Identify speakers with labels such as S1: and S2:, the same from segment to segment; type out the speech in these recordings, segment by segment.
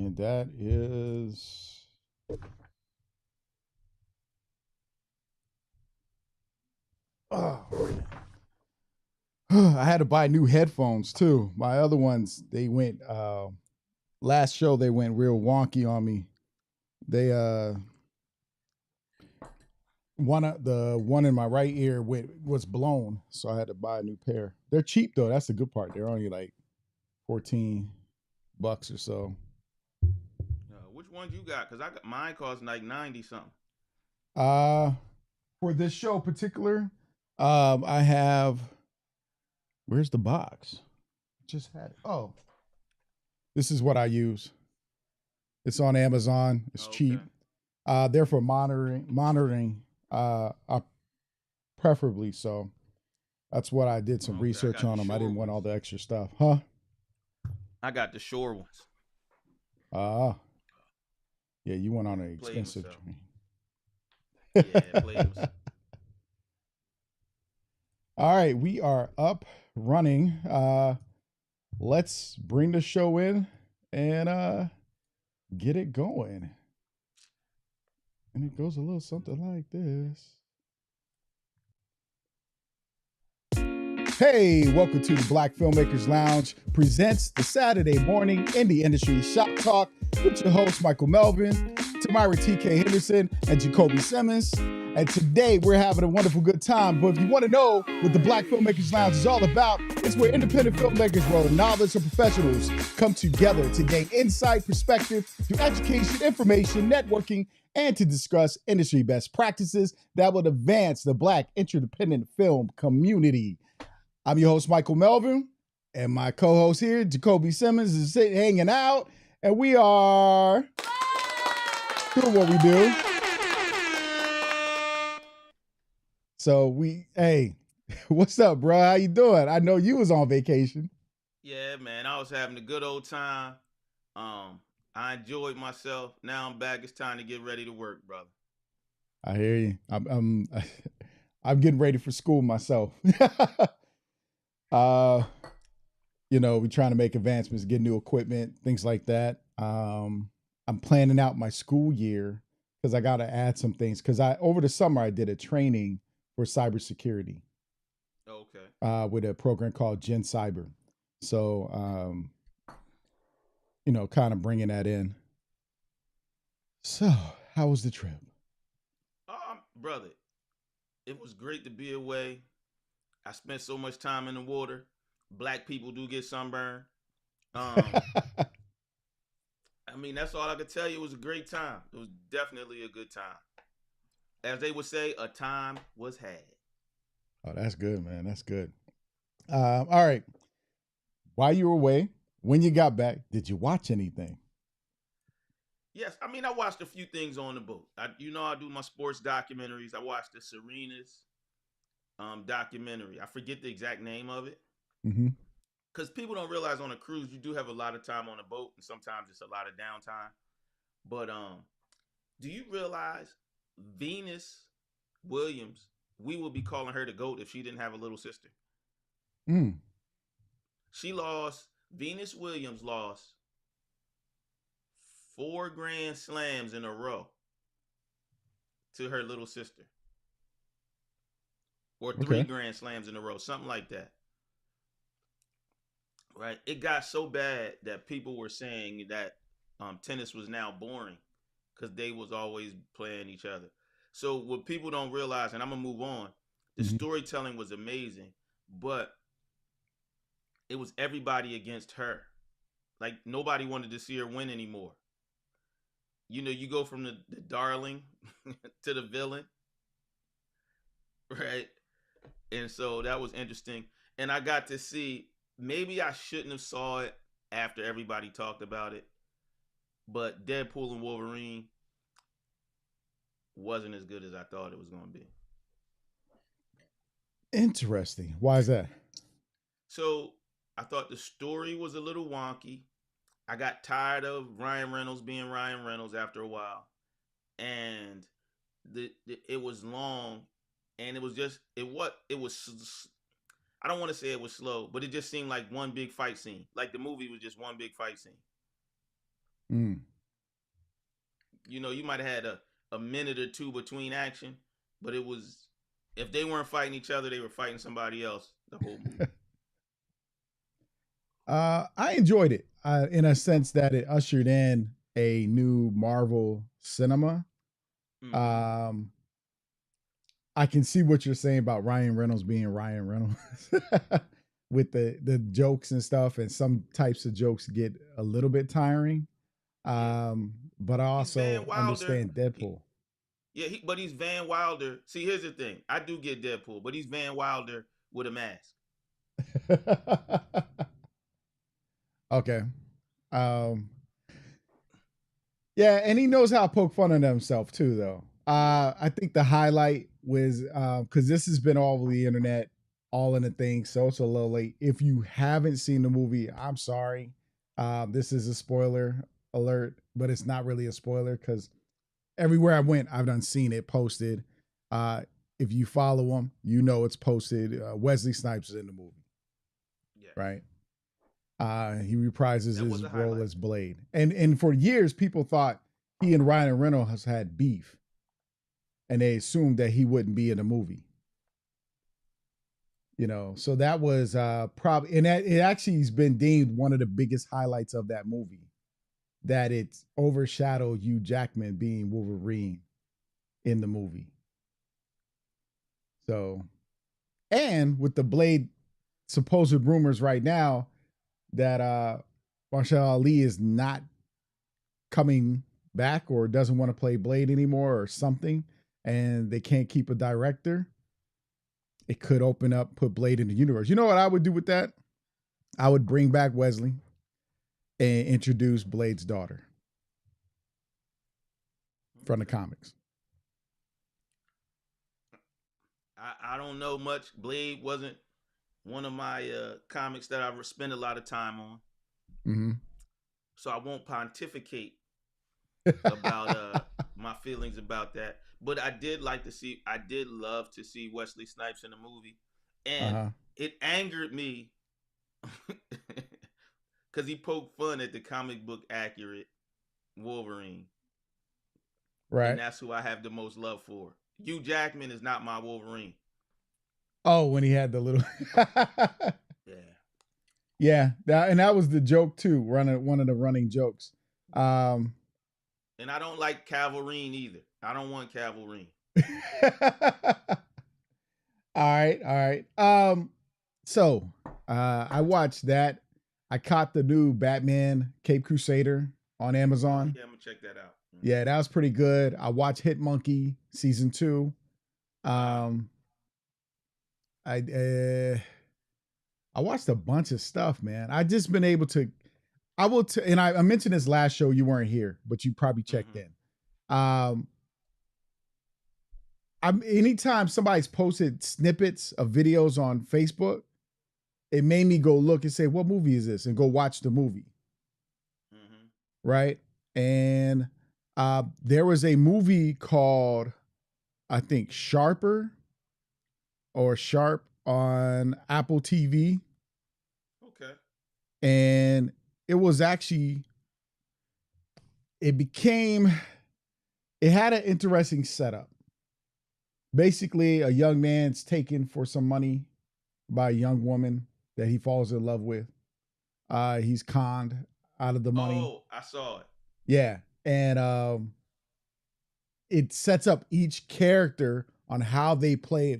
S1: And that is oh, I had to buy new headphones too. My other ones, they went last show they went real wonky on me. They the one in my right ear was blown, so I had to buy a new pair. They're cheap though. That's the good part. They're only like $14 or so.
S2: Which ones you got? Cause I got mine cost like 90 something.
S1: Uh for this show particular, I have where's the box? Just had it. Oh, this is what I use. It's on Amazon. It's
S2: Oh,
S1: cheap.
S2: okay.
S1: They're for monitoring, preferably. So that's what I did some
S2: Okay. I
S1: research
S2: got the
S1: on them. I
S2: short
S1: didn't want all
S2: ones.
S1: the extra stuff, huh?
S2: I got the short ones.
S1: Ah, yeah, you went
S2: Yeah,
S1: on an
S2: played
S1: expensive
S2: myself. Yeah,
S1: train.
S2: played myself.
S1: All right, we are up running. Let's bring the show in and get it going. And it goes a little something like this. Hey, welcome to the Black Filmmakers Lounge presents the Saturday morning indie industry shop talk with your host Michael Melvin, Tamara TK Henderson, and Jacoby Simmons. And today we're having a wonderful good time. But if you want to know what the Black Filmmakers Lounge is all about, it's where independent filmmakers, whether novice or professionals, come together to gain insight, perspective, through education, information, networking, and to discuss industry best practices that will advance the Black interdependent film community. I'm your host, Michael Melvin, and my co-host here, Jacoby Simmons, is sitting hanging out, and we are doing what we do. So hey, what's up, bro? How you doing? I know you was on vacation.
S2: Yeah, man. I was having a good old time. Um, I enjoyed myself. Now I'm back. It's time to get ready to work, brother.
S1: I hear you. I'm getting ready for school myself. uh, we're trying to make advancements, get new equipment, things like that. I'm planning out my school year because I got to add some things. Because I over the summer I did a training for cybersecurity
S2: Okay.
S1: with a program called Gen Cyber. So, kind of bringing that in. So, how was the trip?
S2: Brother, it was great to be away. I spent so much time in the water. Black people do get sunburned. Um, I mean, that's all I could tell you. It was a great time. It was definitely a good time. As they would say, a time was had.
S1: Oh, that's good, man. That's good. All right. While you were away, when you got back, did you watch anything?
S2: Yes, I mean, I watched a few things on the boat. I do my sports documentaries. I watched the Serena's documentary. I forget the exact name of it
S1: Mm-hmm.
S2: because people don't realize on a cruise you do have a lot of time on a boat, and sometimes it's a lot of downtime. But do you realize Venus Williams? We would be calling her the goat if she didn't have a little sister.
S1: Mm.
S2: She lost. Venus Williams lost 4 Grand Slams in a row to her little sister, or three
S1: Okay.
S2: Grand Slams in a row, something like that. Right? It got so bad that people were saying that tennis was now boring because they was always playing each other. So what people don't realize, and I'm gonna move on, the
S1: Mm-hmm.
S2: storytelling was amazing, but it was everybody against her. Like nobody wanted to see her win anymore. You go from the darling to the villain, right? And so that was interesting. And I got to see, maybe I shouldn't have saw it after everybody talked about it, but Deadpool and Wolverine wasn't as good as I thought it was going to be.
S1: Interesting. Why is that?
S2: So I thought the story was a little wonky. I got tired of Ryan Reynolds being Ryan Reynolds after a while, and it was long, and it was just it was. I don't want to say it was slow, but it just seemed like one big fight scene. Like the movie was just one big fight scene.
S1: Mm.
S2: You know, you might have had a minute or two between action, but it was, if they weren't fighting each other, they were fighting somebody else the whole movie.
S1: I enjoyed it in a sense that it ushered in a new Marvel cinema.
S2: Mm-hmm.
S1: Um, I can see what you're saying about Ryan Reynolds being Ryan Reynolds with the jokes and stuff, and some types of jokes get a little bit tiring.
S2: Yeah.
S1: But I
S2: He's Van
S1: also
S2: Wilder.
S1: understand Deadpool.
S2: But he's Van Wilder. See, here's the thing. I do get Deadpool, but he's Van Wilder with a mask.
S1: Okay. Um, yeah, and he knows how to poke fun at himself too, though.
S2: Yeah.
S1: I think the highlight was because this has been all over the internet, all in the thing, so it's a little late. If you haven't seen the movie, I'm sorry. This is a spoiler alert, but it's not really a spoiler because everywhere I went, I've done seen it posted. Uh, if you follow him, you know it's posted. Wesley Snipes is in the movie,
S2: Yes.
S1: right? He reprises
S2: That was
S1: his
S2: a
S1: role
S2: highlight.
S1: as Blade, and for years people thought he and Ryan Reynolds had beef, and they assumed that he wouldn't be in the movie. You know, so that was probably, and that, it actually has been deemed one of the biggest highlights of that movie, that it overshadowed Hugh Jackman being Wolverine in the movie. So, and with the Blade supposed rumors right now that Marshall Ali is not coming back or doesn't want to play Blade anymore or something, and they can't keep a director, it could open up, put Blade in the universe. You know what I would do with that? I would bring back Wesley and introduce Blade's daughter from the
S2: Okay.
S1: comics.
S2: I don't know much. Blade wasn't one of my comics that I spend a lot of time on,
S1: Mm-hmm.
S2: so I won't pontificate about my feelings about that. But I did love to see Wesley Snipes in the movie, and
S1: Uh-huh.
S2: it angered me because he poked fun at the comic book accurate Wolverine, and
S1: Right.
S2: that's who I have the most love for. Hugh Jackman is not my Wolverine.
S1: Oh, when he had the little
S2: Yeah.
S1: yeah, that was the joke too, one of the running jokes. Um
S2: And I don't like Calverine either. I don't want Calverine.
S1: all right. So I watched that. I caught the new Batman Cape Crusader on Amazon.
S2: Yeah, I'm gonna check that out. Mm-hmm.
S1: Yeah, that was pretty good. I watched Hit Monkey season 2.
S2: Uh-huh.
S1: Um I I watched a bunch of stuff, man. I just been able to and I mentioned this last show, you weren't here, but you probably checked
S2: Mm-hmm.
S1: in. Um I'm anytime somebody's posted snippets of videos on Facebook, it made me go look and say, what movie is this? And go watch the movie.
S2: Mm-hmm.
S1: Right. And there was a movie called, I think, Sharper or Sharp on Apple TV.
S2: Okay.
S1: And it was actually, it became, it had an interesting setup. Basically, a young man's taken for some money by a young woman that he falls in love with. He's conned out of the money.
S2: Oh, I saw it.
S1: Yeah. And it sets up each character on how they play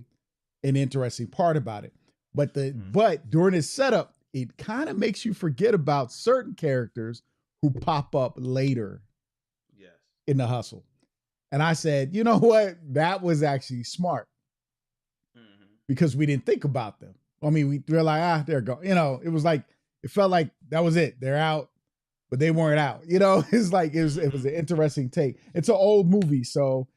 S1: an interesting part about it.
S2: Mm-hmm.
S1: But during its setup, it kind of makes you forget about certain characters who pop up later
S2: Yes.
S1: in the hustle. And I said, you know what? That was actually smart
S2: Mm-hmm.
S1: because we didn't think about them. I mean, we're like, they're gone. You know, it was like, it felt like that was it. They're out, but they weren't out. You know, it's like, it was an interesting take. It's an old movie. So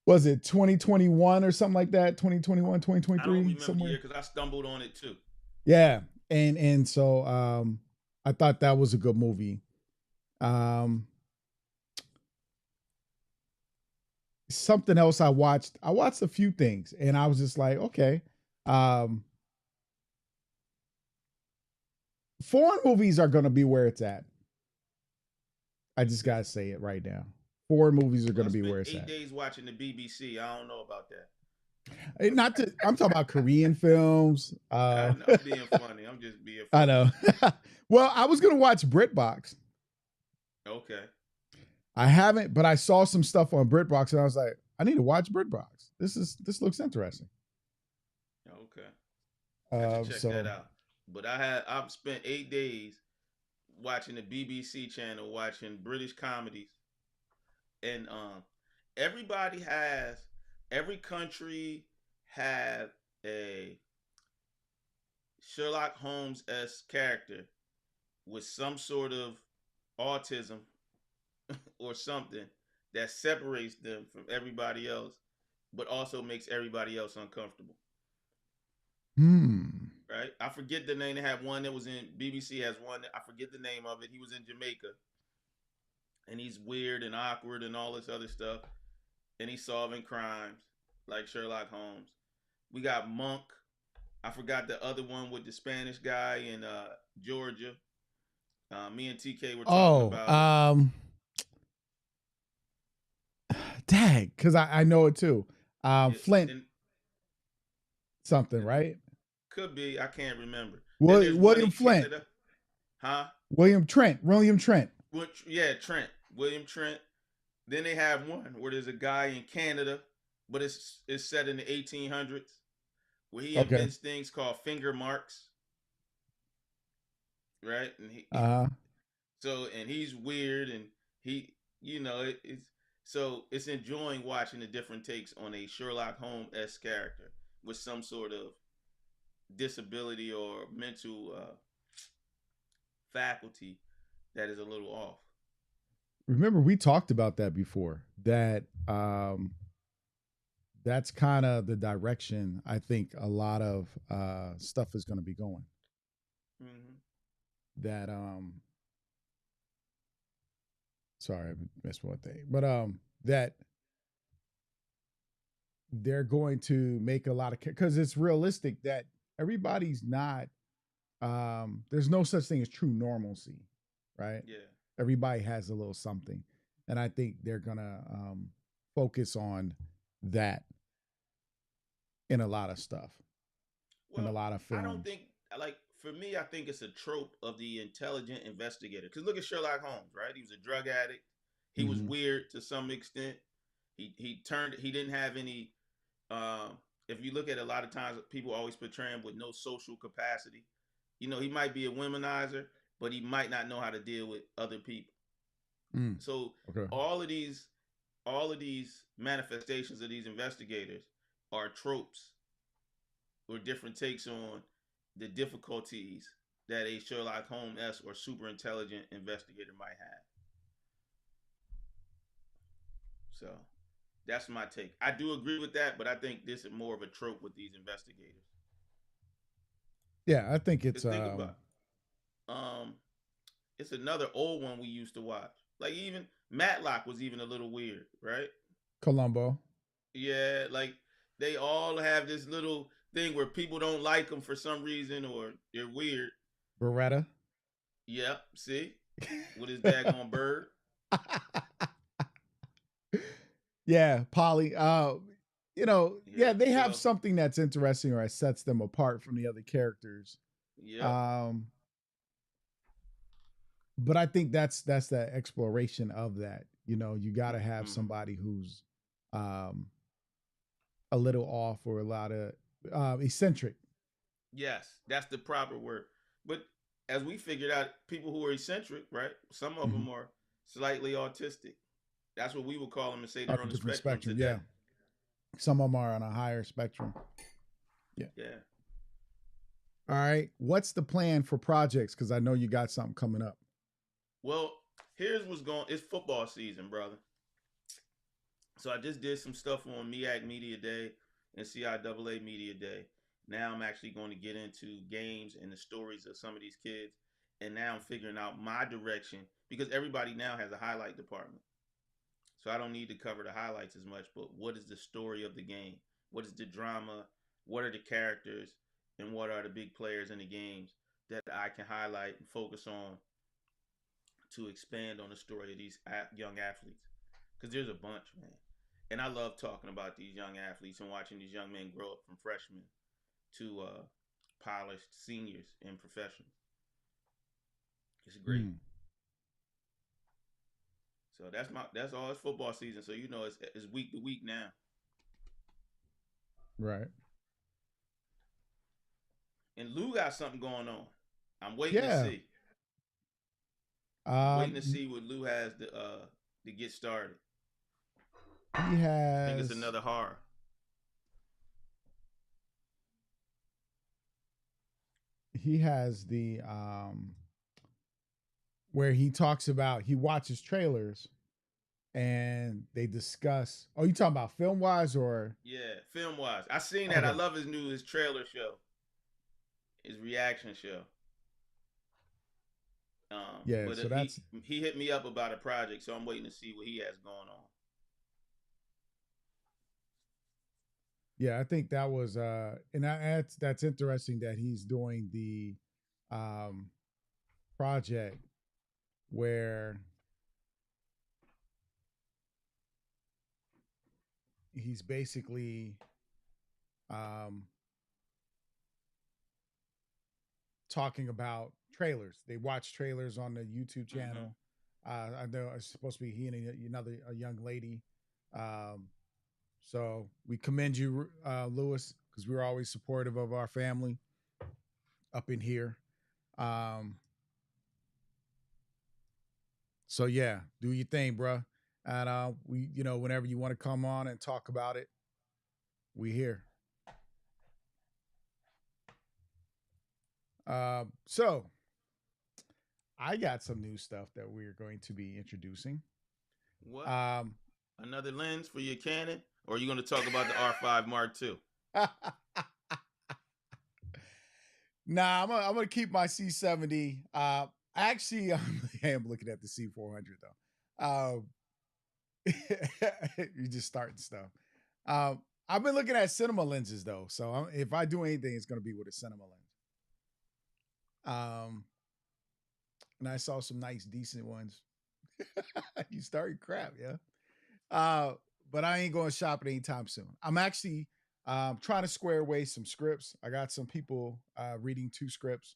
S1: was it 2021 or something like that? 2021,
S2: I don't
S1: 2023,
S2: remember the
S1: somewhere?
S2: year because I stumbled on it too.
S1: Yeah. And so I thought that was a good movie. Something else I watched a few things and I was just like, okay. Foreign movies are going to be where it's at. I just gotta say it right now. 4 movies are
S2: Well, I
S1: gonna be
S2: spent
S1: where it's
S2: 8 days watching the BBC. I don't know about that.
S1: at. Not to. I'm talking about Korean films.
S2: I'm being funny. I'm just being
S1: I
S2: funny.
S1: know. Well, I was gonna watch BritBox.
S2: Okay.
S1: I haven't, but I saw some stuff on BritBox, and I was like, I need to watch BritBox. This looks interesting.
S2: Okay. I have to check that
S1: So
S2: out. But I've spent 8 days watching the BBC channel, watching British comedies, and everybody has every country have a Sherlock Holmes s character with some sort of autism or something that separates them from everybody else, but also makes everybody else uncomfortable.
S1: hmm.
S2: Right? I forget the name. They have one that was in BBC has one. I forget the name of it. He was in Jamaica, and he's weird and awkward and all this other stuff, and he's solving crimes like Sherlock Holmes. We got Monk. I forgot the other one with the Spanish guy in Georgia. Me and TK were talking
S1: Oh,
S2: about it.
S1: dang, because I know it too.
S2: Yeah,
S1: Flint
S2: and
S1: something, right?
S2: could be. I can't remember. Then there's one
S1: William
S2: in
S1: Flint,
S2: Canada. Huh?
S1: William Trent.
S2: Which, yeah, Trent. William Trent. Then they have one where there's a guy in Canada, but it's set in the 1800s, where he
S1: Okay.
S2: invents things called finger marks, right? And
S1: Uh,
S2: and he's weird, and he, it's so it's enjoying watching the different takes on a Sherlock Holmes s character with some sort of disability or mental faculty that is a little off.
S1: remember we talked about that before. That's kind of the direction I think a lot of stuff is going to be going.
S2: Mm-hmm.
S1: That sorry, I missed one thing, but that they're going to make a lot of because it's realistic that everybody's not there's no such thing as true normalcy, right?
S2: Yeah.
S1: Everybody has a little something, and I think they're gonna focus on that in a lot of stuff, in a
S2: Well,
S1: lot of
S2: I don't
S1: films.
S2: think like for me, I think it's a trope of the intelligent investigator. Because look at Sherlock Holmes, right? He was a drug addict. He was
S1: Mm-hmm.
S2: weird to some extent. He didn't have any. Um, if you look at a lot of times, people always portray him with no social capacity. He might be a womanizer, but he might not know how to deal with other people.
S1: Mm.
S2: So
S1: Okay.
S2: all of these, all of these manifestations of these investigators are tropes or different takes on the difficulties that a Sherlock Holmes or super intelligent investigator might have. So that's my take. I do agree with that, but I think this is more of a trope with these investigators.
S1: Yeah, I think it's
S2: Because think about um it's another old one we used to watch. Like even Matlock was even a little weird, right?
S1: Columbo,
S2: Yeah, like they all have this little thing where people don't like them for some reason or they're weird.
S1: Beretta.
S2: Yep, see? With his daggone bird.
S1: Yeah, Polly. Yeah,
S2: Yeah.
S1: they have
S2: So,
S1: something that's interesting or sets them apart from the other characters.
S2: yep.
S1: Um, but I think that's the exploration of that. You got to have
S2: Mm-hmm.
S1: somebody who's um, a little off or a lot of eccentric.
S2: Yes, that's the proper word. But as we figured out, people who are eccentric, right? Some of
S1: Mm-hmm.
S2: them are slightly autistic. That's what we would call them and say
S1: On
S2: they're
S1: a
S2: on the
S1: different
S2: spectrum
S1: spectrum.
S2: today.
S1: Yeah, some of them are on a higher spectrum. Yeah.
S2: Yeah.
S1: All right. What's the plan for projects? Because I know you got something coming up.
S2: Well, here's what's going. It's football season, brother. So I just did some stuff on MEAC Media Day and CIAA Media Day. Now I'm actually going to get into games and the stories of some of these kids. And now I'm figuring out my direction because everybody now has a highlight department. So I don't need to cover the highlights as much, but what is the story of the game? What is the drama? What are the characters? And what are the big players in the games that I can highlight and focus on to expand on the story of these young athletes, because there's a bunch, man. And I love talking about these young athletes and watching these young men grow up from freshmen to polished seniors and professionals. It's great.
S1: Mm.
S2: So that's all. It's football season, so it's week to week now.
S1: Right.
S2: And Lou got something going on. I'm waiting to
S1: Yeah.
S2: see. I'm waiting to see what Lou has to get started.
S1: He has.
S2: I think it's another horror.
S1: He has the where he talks about, he watches trailers and they discuss. Oh, you talking about film wise or?
S2: Yeah, film wise. I seen that.
S1: Okay.
S2: I love his trailer show, his reaction show.
S1: Yeah,
S2: But
S1: so that's
S2: he hit me up about a project, so I'm waiting to see what he has going on.
S1: Yeah, I think that was and that's interesting that he's doing the project where he's basically talking about trailers. They watch trailers on the YouTube channel. I know it's supposed to be he and a young lady. So we commend you, Lewis, because we're always supportive of our family up in here. So yeah, do your thing, bro. And we, whenever you want to come on and talk about it, we here. So I got some new stuff that we're going to be introducing.
S2: What? Another lens for your Canon, or are you going to talk about the R5 Mark II?
S1: Nah, I'm gonna keep my C70. Actually, I am looking at the C400 though. You're just starting stuff. I've been looking at cinema lenses though, so if I do anything, it's gonna be with a cinema lens. And I saw some nice, decent ones. You starting crap, yeah. But I ain't going shopping anytime soon. I'm actually trying to square away some scripts. I got some people reading 2 scripts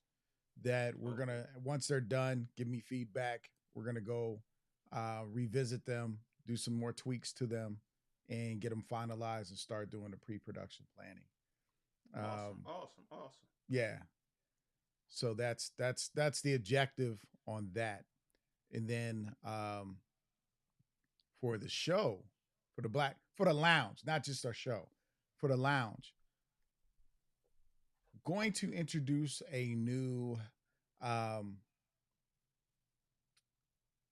S1: that we're gonna, once they're done, give me feedback. We're gonna go revisit them, do some more tweaks to them, and get them finalized and start doing the pre-production planning.
S2: Awesome.
S1: Yeah. So that's the objective on that. And then for the show, for the lounge, not just our show, for the lounge, going to introduce a new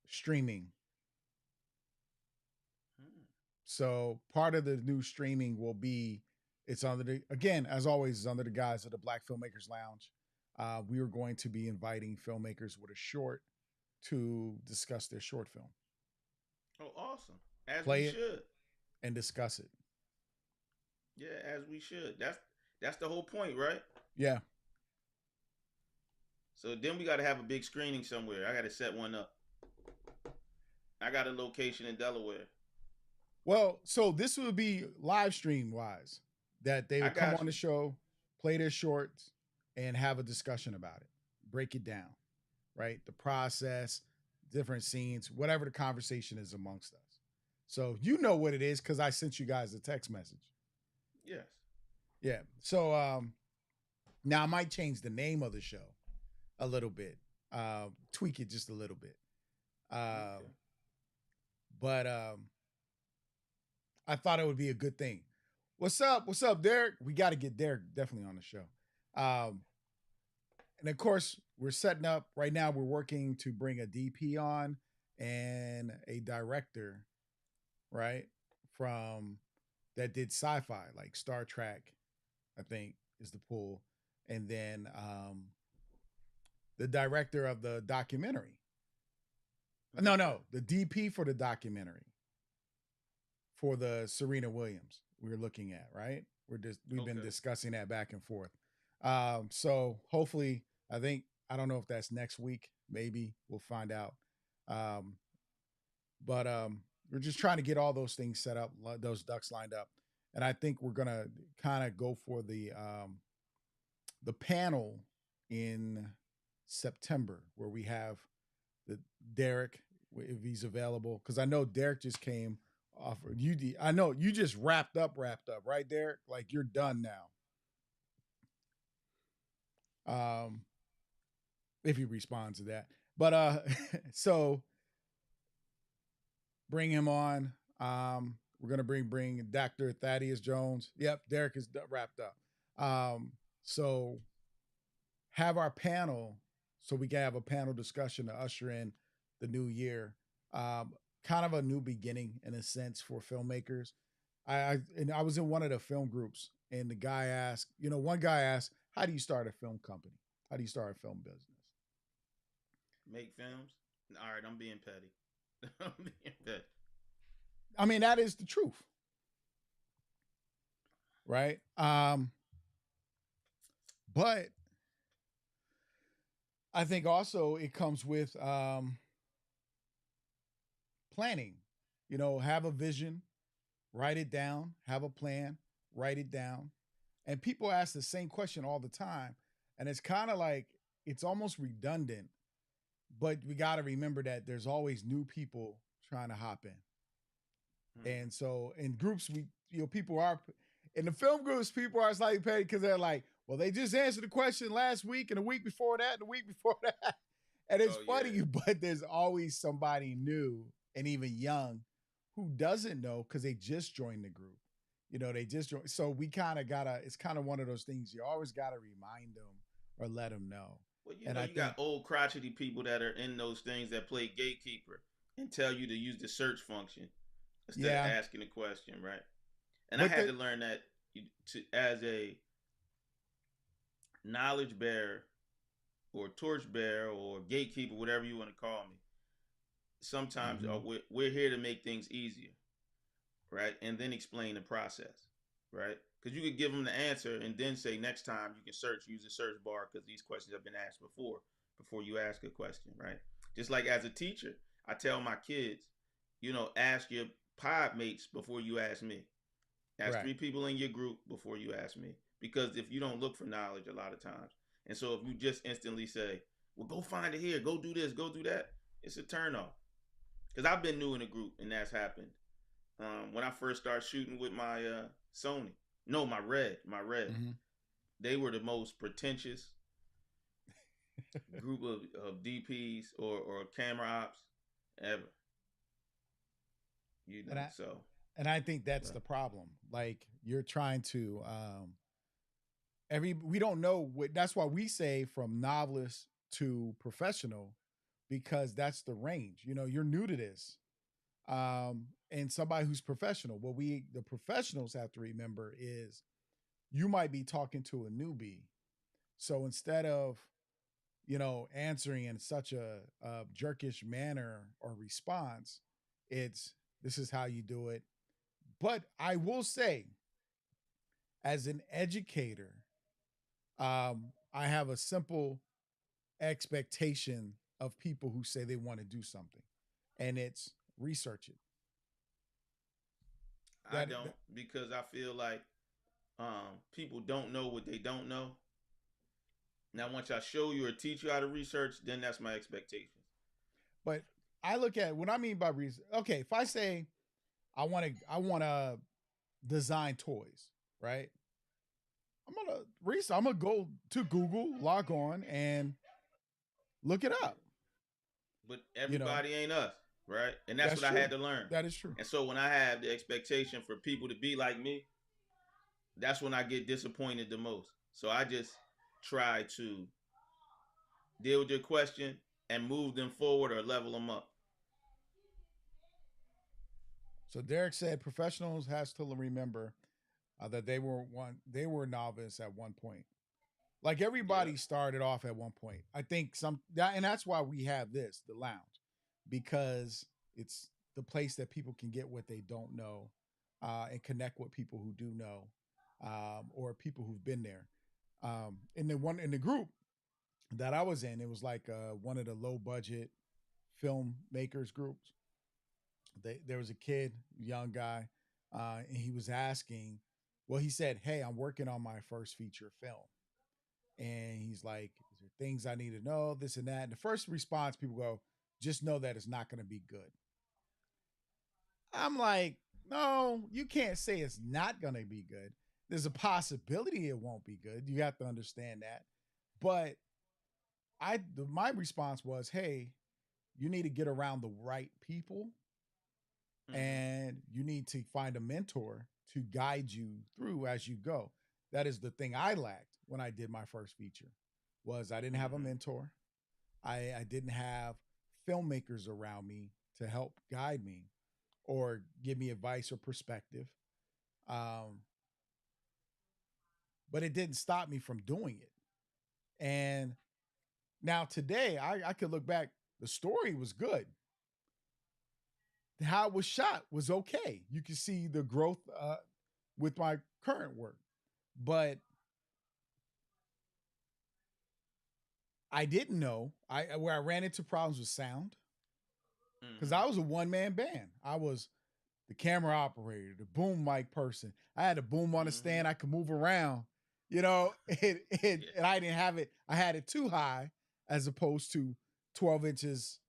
S1: streaming. So part of the new streaming will be, it's under the, again, as always, is under the guise of the Black Filmmakers Lounge. We are going to be inviting filmmakers with a short to discuss their short film.
S2: Oh, awesome. As
S1: Play
S2: we
S1: it
S2: should.
S1: and discuss it.
S2: Yeah, as we should. That's the whole point, right?
S1: Yeah.
S2: So then we got to have a big screening somewhere. I got to set one up. I got a location in Delaware.
S1: Well, so this would be live stream wise, that they would come on the show, play their shorts, and have a discussion about it. Break it down, right? The process, different scenes, whatever the conversation is amongst us. So you know what it is because I sent you guys a text message.
S2: Yes.
S1: Yeah. So now I might change the name of the show a little bit, tweak it just a little bit. Okay. But I thought it would be a good thing. What's up, Derek? We got to get Derek definitely on the show. And of course, we're setting up right now. We're working to bring a DP on and a director, right? From that did sci-fi, like Star Trek, I think is the pool. And then the director of the documentary. No, the DP for the documentary for the Serena Williams we're looking at, right? We've been discussing that back and forth. So hopefully, I don't know if that's next week. Maybe we'll find out. Um, but we're just trying to get all those things set up, those ducks lined up, and I think we're gonna kind of go for the panel in September where we have the Derek if he's available, because I know Derek just came off. I know you just wrapped up, right, Derek? Like you're done now. If he responds to that, but so bring him on. We're gonna bring Dr. Thaddeus Jones. Yep, Derek is wrapped up. So have our panel so we can have a panel discussion to usher in the new year. Kind of a new beginning in a sense for filmmakers. I was in one of the film groups and the guy asked, one guy asked, how do you start a film company? How do you start a film business?
S2: Make films. All right, I'm being petty. I'm being petty.
S1: I mean, that is the truth. Right? But I think also it comes with planning. Have a vision, write it down, have a plan, write it down. And people ask the same question all the time. And it's kind of like, it's almost redundant, but we got to remember that there's always new people trying to hop in. And so in groups, people are in the film groups, people are slightly paid because they're like, well, they just answered the question last week and the week before that and the week before that. And it's funny, yeah. But there's always somebody new and even young who doesn't know because they just joined the group. They just joined. So we kind of it's kind of one of those things you always got to remind them or let them know.
S2: Well, you got old crotchety people that are in those things that play gatekeeper and tell you to use the search function instead of asking a question, right? And but I had to learn that as a knowledge bearer or torch bearer or gatekeeper, whatever you want to call me. Sometimes we're here to make things easier, right? And then explain the process, right? Because you could give them the answer and then say next time you can use the search bar because these questions have been asked before you ask a question, right? Just like as a teacher, I tell my kids, ask your pod mates before you ask me. Ask 3 people in your group before you ask me. Because if you don't look for knowledge a lot of times, and so if you just instantly say, well, go find it here, go do this, go do that, it's a turnoff. Because I've been new in a group and that's happened. When I first started shooting with my Sony, no, my Red, they were the most pretentious group of DPs or camera ops ever.
S1: And I think that's the problem. Like you're trying to we don't know that's why we say from novelist to professional, because that's the range. You're new to this. And somebody who's professional. What the professionals have to remember is you might be talking to a newbie. So instead of, answering in such a jerkish manner or response, this is how you do it. But I will say, as an educator, I have a simple expectation of people who say they want to do something, and it's research it.
S2: I don't, because I feel like people don't know what they don't know. Now, once I show you or teach you how to research, then that's my expectation.
S1: But I look at what I mean by research. Okay, if I say I want to design toys, right? I'm gonna go to Google, log on, and look it up.
S2: But everybody ain't us, right? And that's what
S1: true.
S2: I had to learn.
S1: That is true.
S2: And so when I have the expectation for people to be like me, that's when I get disappointed the most. So I just try to deal with your question and move them forward or level them up.
S1: So Derek said professionals has to remember that they were novice at one point. Like everybody started off at one point. I think and that's why we have this, the lounge, because it's the place that people can get what they don't know and connect with people who do know or people who've been there. In the group that I was in, it was like one of the low budget filmmakers groups. There was a kid, young guy, and he was asking. Well, he said, "Hey, I'm working on my first feature film," and he's like, "Is there things I need to know? This and that." And the first response, people go, "Just know that it's not going to be good." I'm like, "No, you can't say it's not going to be good. There's a possibility it won't be good. You have to understand that." But my response was, "Hey, you need to get around the right people,
S2: Mm-hmm.
S1: and you need to find a mentor to guide you through as you go." That is the thing I lacked when I did my first feature, was I didn't have a
S2: Mm-hmm.
S1: mentor. I didn't have filmmakers around me to help guide me or give me advice or perspective. Um, but it didn't stop me from doing it. And now today, I could look back. The story was good. How it was shot was okay. You can see the growth with my current work, but I didn't know where I ran into problems with sound because
S2: Mm-hmm.
S1: I was a one man band. I was the camera operator, the boom mic person. I had a boom on the
S2: Mm-hmm.
S1: stand. I could move around, you know,
S2: Yeah.
S1: and I didn't have it. I had it too high as opposed to 12 inches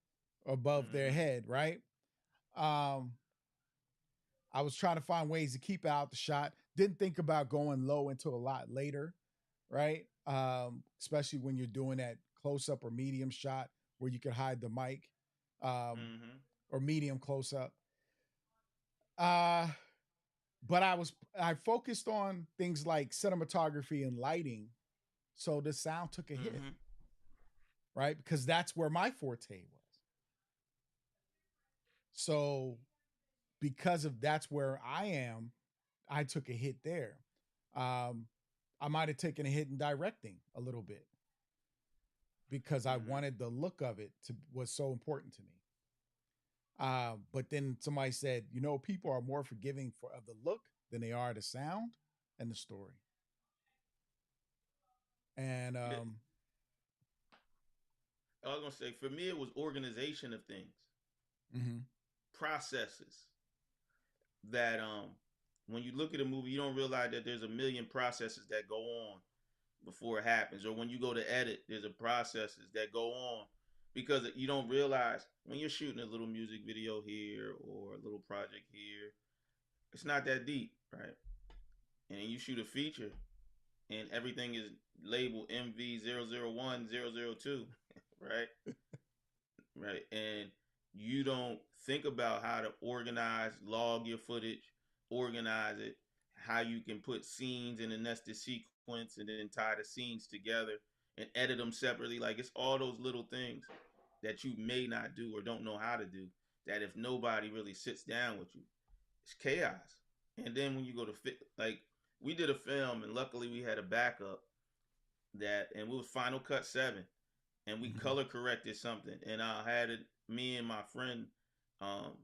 S1: above their
S2: Mm-hmm.
S1: head, right? Um, I was trying to find ways to keep out the shot. Didn't think about going low until a lot later, right? Especially when you're doing that close up or medium shot where you can hide the mic, um,
S2: Mm-hmm.
S1: or medium close up. Uh, but I focused on things like cinematography and lighting, so the sound took a hit,
S2: Mm-hmm.
S1: right? Because that's where my forte was. So because of that's where I am, I took a hit there. Um, I might have taken a hit in directing a little bit because I
S2: Mm-hmm.
S1: wanted the look of it to was so important to me. But then somebody said, people are more forgiving for of the look than they are the sound and the story. And
S2: Yeah. I was gonna say for me it was organization of things,
S1: mhm.
S2: processes that when you look at a movie you don't realize that there's a million processes that go on before it happens, or when you go to edit there's a processes that go on because you don't realize when you're shooting a little music video here or a little project here, it's not that deep, right? And then you shoot a feature and everything is labeled MV001002, right? Right. And you don't think about how to organize, log your footage, organize it, how you can put scenes in a nested sequence and then tie the scenes together and edit them separately. Like it's all those little things that you may not do or don't know how to do, that if nobody really sits down with you, it's chaos. And then when you go to like we did a film and luckily we had a backup that, and it was Final Cut 7, and we
S1: Mhm.
S2: color corrected something, and I had it. Me and my friend um,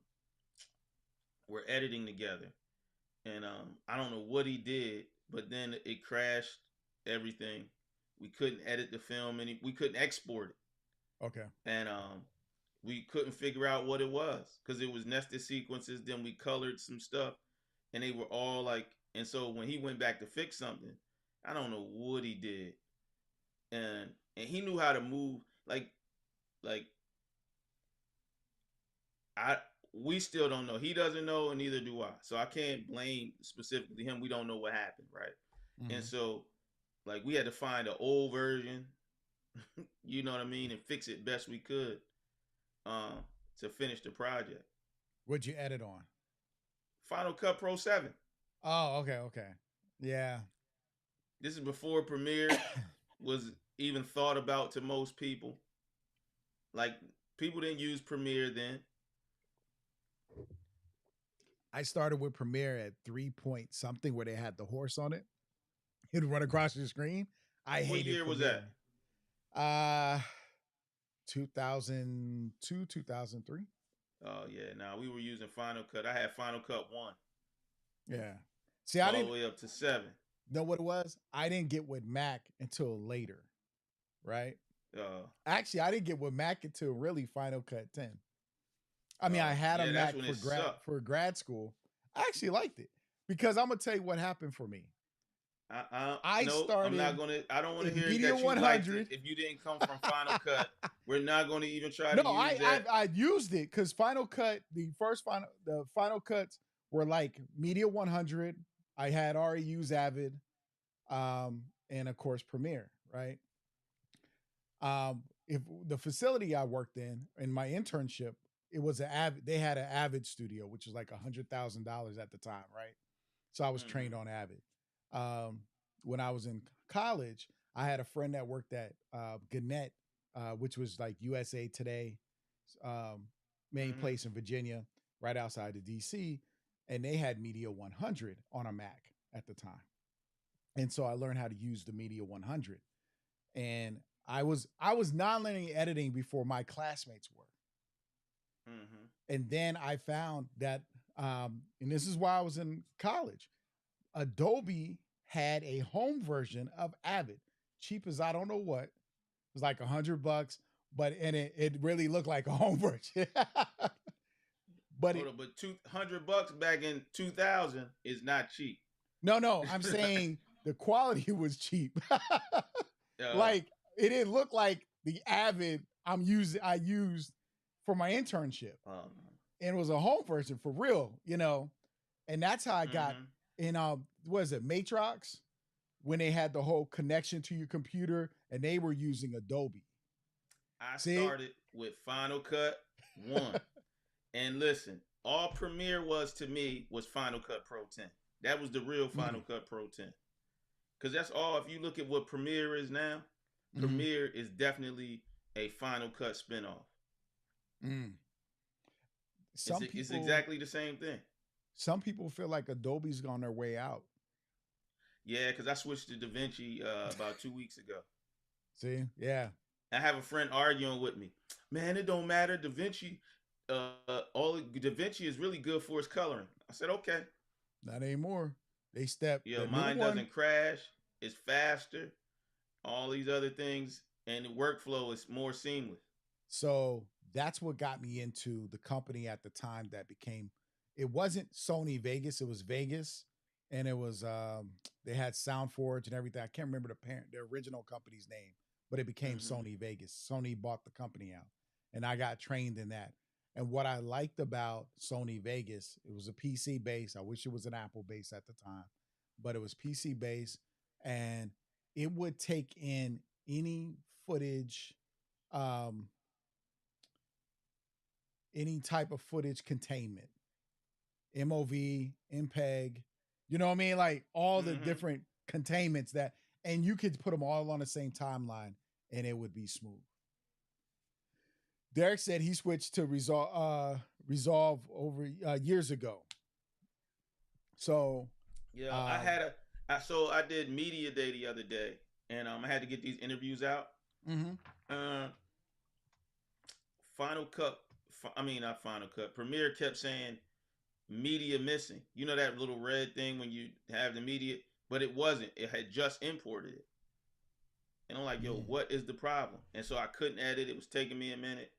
S2: were editing together, and I don't know what he did, but then it crashed everything. We couldn't edit the film, and we couldn't export it,
S1: Okay.
S2: and we couldn't figure out what it was because it was nested sequences. Then we colored some stuff, and they were all like. And so when he went back to fix something, I don't know what he did, and he knew how to move like I we still don't know. He doesn't know, and neither do I. So I can't blame specifically him. We don't know what happened, right? And
S1: Mhm.
S2: so, like, we had to find an old version, you know what I mean, and fix it best we could um, to finish the project.
S1: What'd you edit on?
S2: Final Cut Pro 7.
S1: Oh, okay, okay. Yeah.
S2: This is before Premiere was even thought about to most people. Like, people didn't use Premiere then.
S1: I started with Premiere at 3 point something where they had the horse on it. It'd run across your screen. I
S2: What
S1: hated
S2: year was that?
S1: Premiere. Uh 2002, 2003.
S2: Oh, yeah. Now we were using Final Cut. I had Final Cut 1
S1: Yeah. See, I
S2: all the
S1: didn't
S2: way up to 7.
S1: know what it was. I didn't get with Mac until later, right? Actually, I didn't get with Mac until really Final Cut 10. I mean, I had a
S2: Yeah, that's
S1: Mac
S2: when
S1: for
S2: it sucked.
S1: grad school. I actually liked it because I'm gonna tell you what happened for me. I
S2: No, I'm not
S1: started
S2: gonna. I don't want to
S1: in
S2: hear
S1: Media
S2: that you liked it
S1: 100.
S2: if you didn't come from Final Cut. We're not going to even try
S1: No,
S2: to use that.
S1: I used it because Final Cut, the Final Cuts were like Media 100. I had already used Avid, and of course Premiere, right? If the facility I worked in my internship, it was an Avid. They had an Avid studio, which was like $100,000 at the time, right? So I was trained on Avid. When I was in college, I had a friend that worked at Gannett, which was like USA Today, main place in Virginia, right outside of DC, and they had Media 100 on a Mac at the time, and so I learned how to use the Media 100, and I was non-linear editing before my classmates were. And then I found that, and this is why I was in college, Adobe had a home version of Avid, cheap as I don't know what. It was like $100, but and it really looked like a home version. But
S2: but $200 back in 2000 is not cheap.
S1: No, I'm saying the quality was cheap. Like it didn't look like the Avid I used for my internship. And it was a home version for real, And that's how I got in was it Matrox, when they had the whole connection to your computer and they were using Adobe.
S2: I started with Final Cut 1. And listen, all Premiere was to me was Final Cut Pro 10. That was the real Final Cut Pro 10. Because that's all. If you look at what Premiere is now, Premiere is definitely a Final Cut spinoff. It's exactly the same thing.
S1: Some people feel like Adobe's gone their way out.
S2: Yeah, because I switched to DaVinci about 2 weeks ago.
S1: See? Yeah.
S2: I have a friend arguing with me. Man, it don't matter. DaVinci, DaVinci is really good for its coloring. I said, okay.
S1: Not anymore. They step.
S2: Yeah, mine doesn't crash. It's faster. All these other things, and the workflow is more seamless.
S1: So that's what got me into the company at the time that became. It wasn't Sony Vegas. It was Vegas, and it was they had Soundforge and everything. I can't remember the original company's name, but it became Sony Vegas. Sony bought the company out, and I got trained in that. And what I liked about Sony Vegas, it was a PC base. I wish it was an Apple base at the time, but it was PC base, and it would take in any footage, any type of footage containment, MOV, MPEG, you know what I mean? Like all the different containments and you could put them all on the same timeline and it would be smooth. Derek said he switched to Resolve over years ago. So
S2: yeah, I did Media Day the other day, and I had to get these interviews out. Final Cut, not Final Cut. Premiere kept saying media missing. You know that little red thing when you have the media, but it wasn't. It had just imported it. And I'm like, yo, what is the problem? And so I couldn't edit. It was taking me a minute.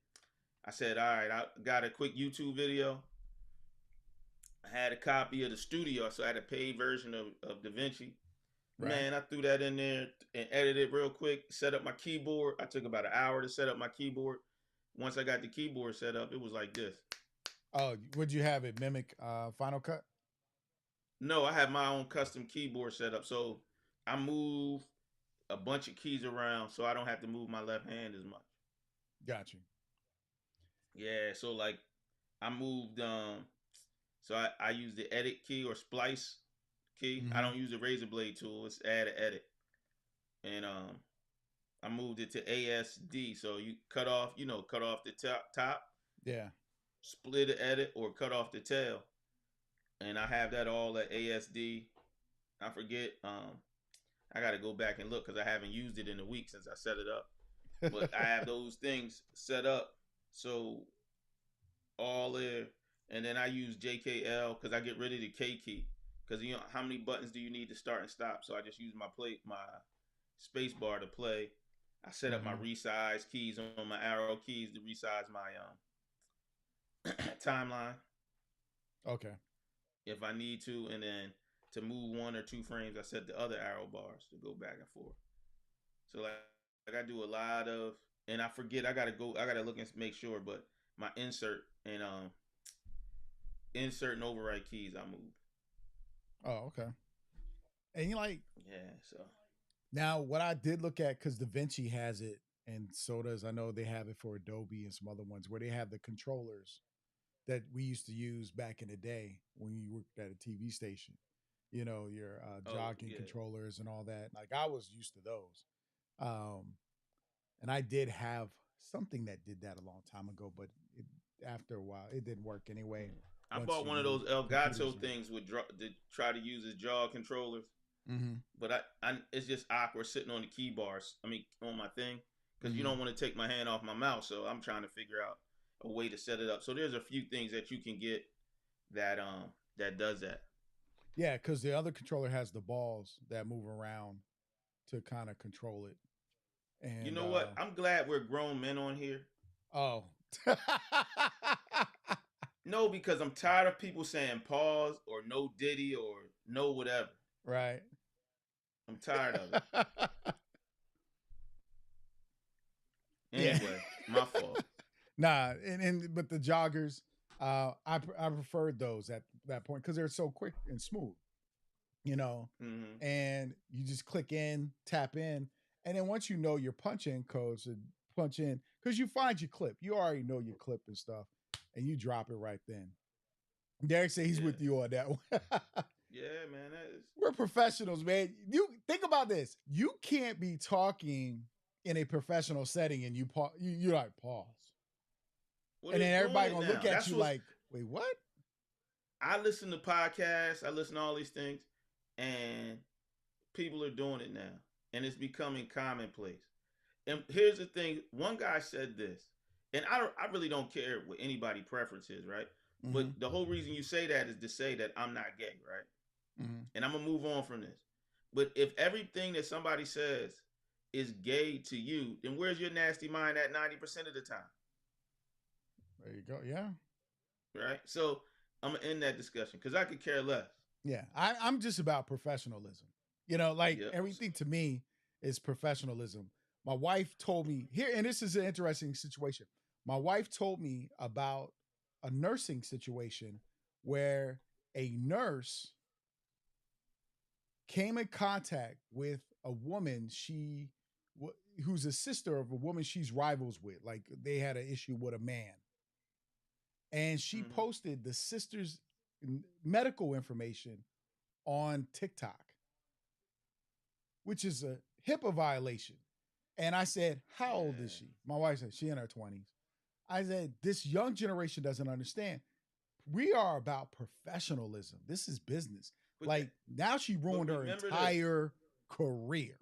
S2: I said, all right, I got a quick YouTube video. I had a copy of the studio, so I had a paid version of DaVinci. Right. Man, I threw that in there and edited it real quick, set up my keyboard. I took about an hour to set up my keyboard. Once I got the keyboard set up, it was like this.
S1: Oh, would you have it mimic Final Cut?
S2: No, I have my own custom keyboard set up. So I move a bunch of keys around so I don't have to move my left hand as much.
S1: Got you.
S2: Yeah, so like I moved so I use the edit key or splice key. I don't use the razor blade tool. It's add to edit. And I moved it to ASD. So you cut off the top. Yeah. Split the edit or cut off the tail. And I have that all at ASD. I forget. I got to go back and look because I haven't used it in a week since I set it up. But I have those things set up. So all there. And then I use JKL because I get rid of the K key. Because how many buttons do you need to start and stop? So I just use my space bar to play. I set up my resize keys on my arrow keys to resize my timeline.
S1: Okay.
S2: If I need to, and then to move 1 or 2 frames, I set the other arrow bars to go back and forth. So like I do a lot of, and I forget. I gotta look and make sure. But my insert and overwrite keys I moved.
S1: Oh, okay. And you like
S2: Yeah. So
S1: now what I did look at because DaVinci has it, and so does I know they have it for Adobe and some other ones where they have the controllers that we used to use back in the day when you worked at a TV station. You know, your jogging
S2: yeah.
S1: controllers and all that. Like I was used to those. Um, and I did have something that did that a long time ago, but after a while, it didn't work anyway.
S2: I
S1: Once
S2: bought
S1: you
S2: one of
S1: moved
S2: those
S1: computers
S2: Elgato
S1: in.
S2: things to try to use as jaw controllers,
S1: Mm-hmm.
S2: but it's just awkward sitting on the key bars. I mean, on my thing, because you
S1: Mm-hmm.
S2: don't want to take my hand off my mouse. So I'm trying to figure out a way to set it up. So there's a few things that you can get that does that.
S1: Yeah, because the other controller has the balls that move around to kind of control it.
S2: You
S1: And
S2: know what? I'm glad we're grown men on here.
S1: oh,
S2: No, because I'm tired of people saying pause or no diddy or no whatever.
S1: right.
S2: I'm tired of it.
S1: Yeah.
S2: Anyway, my fault.
S1: Nah, and but the joggers, I preferred those at that point because they're so quick and smooth, you know,
S2: Mm-hmm.
S1: and you just click in, tap in, and then once you know your punch in codes, and punch in because you find your clip, you already know your clip and stuff, and you drop it right then. Derek said he's
S2: Yeah.
S1: with you on that one.
S2: Yeah, man. That is.
S1: We're professionals, man. You think about this. You can't be talking in a professional setting and you like pause.
S2: Well,
S1: And
S2: they're
S1: then
S2: doing
S1: everybody
S2: it
S1: gonna
S2: now.
S1: look at
S2: That's
S1: you
S2: what's.
S1: like, wait, what?
S2: I listen to podcasts. I listen to all these things, and people are doing it now, and it's becoming commonplace. And here's the thing: one guy said this, and I really don't care what anybody preference is, right? But
S1: Mm-hmm.
S2: the whole reason you say that is to say that I'm not gay, right?
S1: Mm-hmm.
S2: And I'm gonna move on from this. But if everything that somebody says is gay to you, then where's your nasty mind at 90% of the time?
S1: There you go. Yeah.
S2: Right? So I'm gonna end that discussion because I could care less.
S1: Yeah. I'm just about professionalism. You know, like
S2: Yep.
S1: everything to me is professionalism. My wife told me here, and this is an interesting situation. My wife told me about a nursing situation where a nurse came in contact with a woman who's a sister of a woman she's rivals with. Like they had an issue with a man, and she
S2: Mm-hmm.
S1: posted the sister's medical information on TikTok, which is a HIPAA violation. And I said, "How old is
S2: Yeah.
S1: she?" My wife said, "She in her 20s." I said, "This young generation doesn't understand. We are about professionalism. This is business."
S2: But
S1: Like now she
S2: but
S1: ruined her
S2: remember this.
S1: entire career.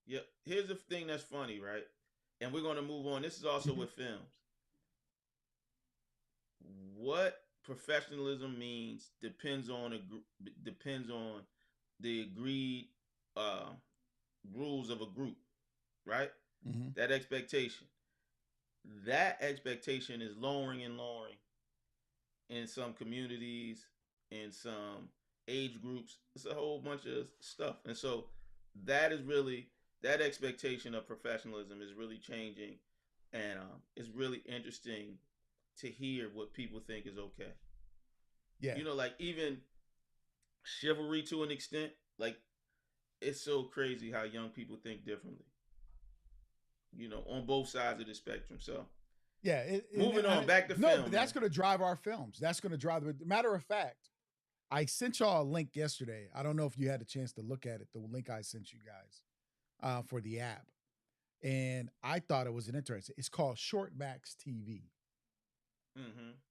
S2: Yep. Here's the thing that's funny, right? And we're gonna move on. This is also with films. What professionalism means depends on the agreed uh, rules of a group, right?
S1: Mm-hmm.
S2: That expectation. That expectation is lowering and lowering in some communities, in some age groups. It's a whole bunch of stuff, and so that is really that expectation of professionalism is really changing, and it's really interesting to hear what people think is okay.
S1: Yeah.
S2: You know, like even chivalry to an extent, like it's so crazy how young people think differently. You know, on both sides of the spectrum. So
S1: Yeah.
S2: moving on, back to
S1: No, but
S2: film,
S1: that's
S2: man.
S1: going to drive our films. That's going to drive the matter of fact. I sent y'all a link yesterday. I don't know if you had a chance to look at it. The link I sent you guys for the app, and I thought it was an interesting. It's called Shortmax TV,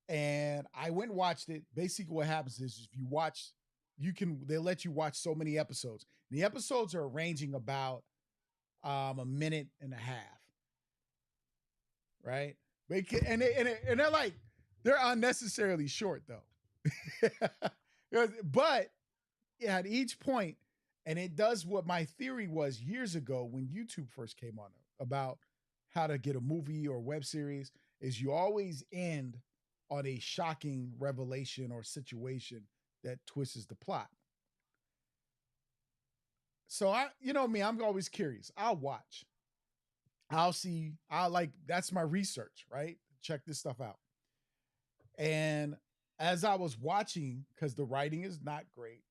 S1: and I went and watched it. Basically, what happens is if you watch, they let you watch so many episodes. The episodes are ranging about a minute and a half, right? And they're like they're unnecessarily short though. But at each point, And it does what my theory was years ago when YouTube first came on about how to get a movie or web series is you always end on a shocking revelation or situation that twists the plot. So you know me, I'm always curious. I'll watch. I'll see. I'll like that's my research, right? Check this stuff out. And as I was watching, because the writing is not great,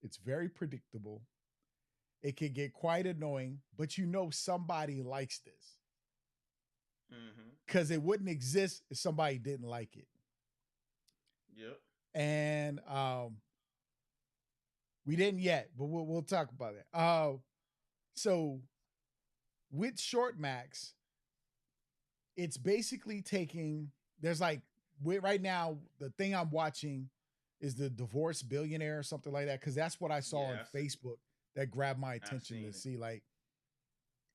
S1: it's very predictable. It can get quite annoying, but you know somebody likes this. Because it wouldn't exist if somebody didn't like it.
S2: Yep.
S1: And we didn't yet, but we'll talk about that. So with Short Max, it's basically taking. There's like right now the thing I'm watching is the Divorced Billionaire or something like that because that's what I saw on Facebook that grabbed my attention to see like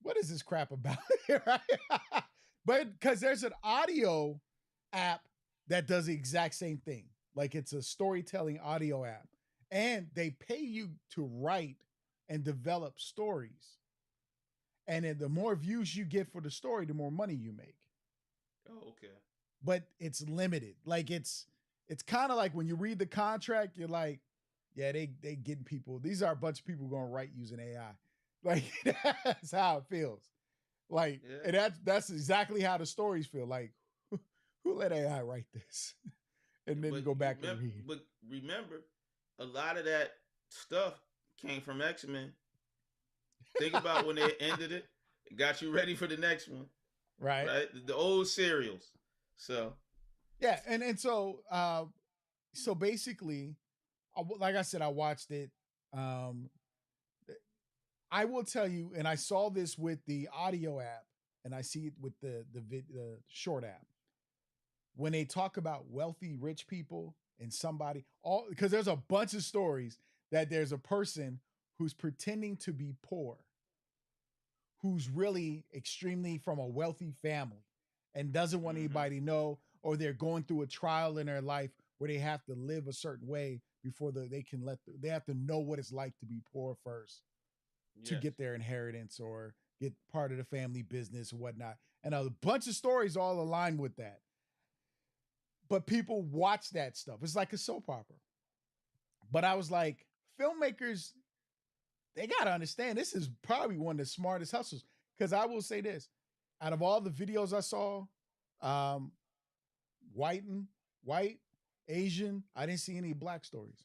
S1: what is this crap about, right? But because there's an audio app that does the exact same thing. Like it's a storytelling audio app. And they pay you to write and develop stories. And then the more views you get for the story, the more money you make.
S2: Oh, okay.
S1: But it's limited. Like it's kind of like when you read the contract, you're like, yeah, they getting people. These are a bunch of people going to write using AI. Like that's how it feels. Like, yeah. And that's exactly how the stories feel. Like, who let AI write this? And then you go back and read.
S2: But remember, a lot of that stuff came from X-Men. Think about when they ended it. It got you ready for the next one.
S1: Right.
S2: Right? The old serials. So.
S1: Yeah, and so basically, like I said, I watched it. I will tell you, and I saw this with the audio app, and I see it with the short app. When they talk about wealthy rich people and somebody, all because there's a bunch of stories that there's a person who's pretending to be poor, who's really extremely from a wealthy family and doesn't want anybody to know, or they're going through a trial in their life where they have to live a certain way before they can they have to know what it's like to be poor first. Yes. To get their inheritance or get part of the family business or whatnot. And a bunch of stories all align with that. But people watch that stuff. It's like a soap opera. But I was like, filmmakers, they got to understand this is probably one of the smartest hustles. Because I will say this, out of all the videos I saw, white, Asian, I didn't see any black stories.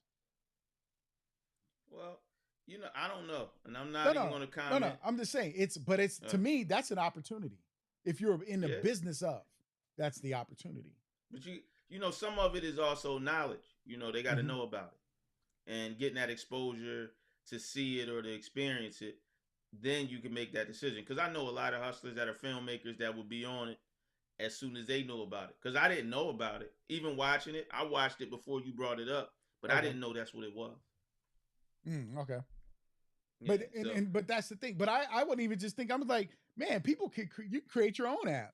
S2: Well, you know, I don't know, and I'm not even going to comment.
S1: No, I'm just saying to me, that's an opportunity. If you're in the business of, that's the opportunity.
S2: But you know, some of it is also knowledge. You know, they got to know about it, and getting that exposure to see it or to experience it, then you can make that decision. Because I know a lot of hustlers that are filmmakers that will be on it as soon as they know about it. Because I didn't know about it. Even watching it, I watched it before you brought it up, but I didn't know that's what it was.
S1: Okay. Yeah, but that's the thing. But I wouldn't even just think. I'm like, man, people can you create your own app.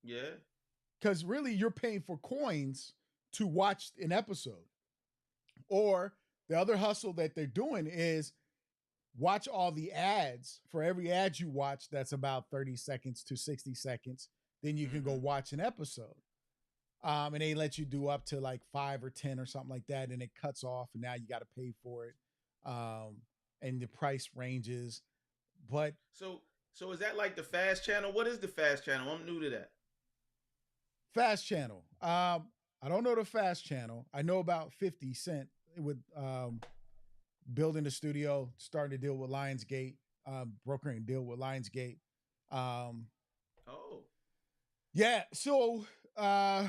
S2: Yeah.
S1: Because really, you're paying for coins to watch an episode. Or the other hustle that they're doing is watch all the ads. For every ad you watch, that's about 30 seconds to 60 seconds. Then you can go watch an episode. And they let you do up to like 5 or 10 or something like that. And it cuts off. And now you got to pay for it. And the price ranges. But
S2: so is that like the fast channel? What is the fast channel? I'm new to that.
S1: Fast channel. I don't know the fast channel. I know about 50 Cent with building a studio, starting to deal with Lionsgate, brokering a deal with Lionsgate. Yeah. So I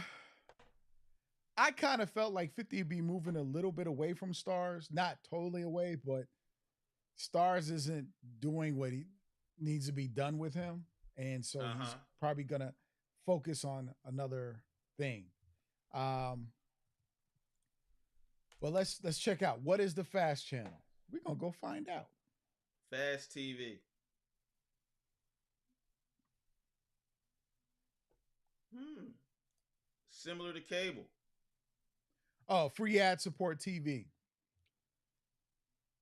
S1: kind of felt like 50 would be moving a little bit away from Stars, not totally away, but Stars isn't doing what he needs to be done with him. And so he's probably going to focus on another thing. But let's check out, what is the Fast channel? We're going to go find out.
S2: Fast TV. Similar to cable.
S1: Oh, free ad support TV.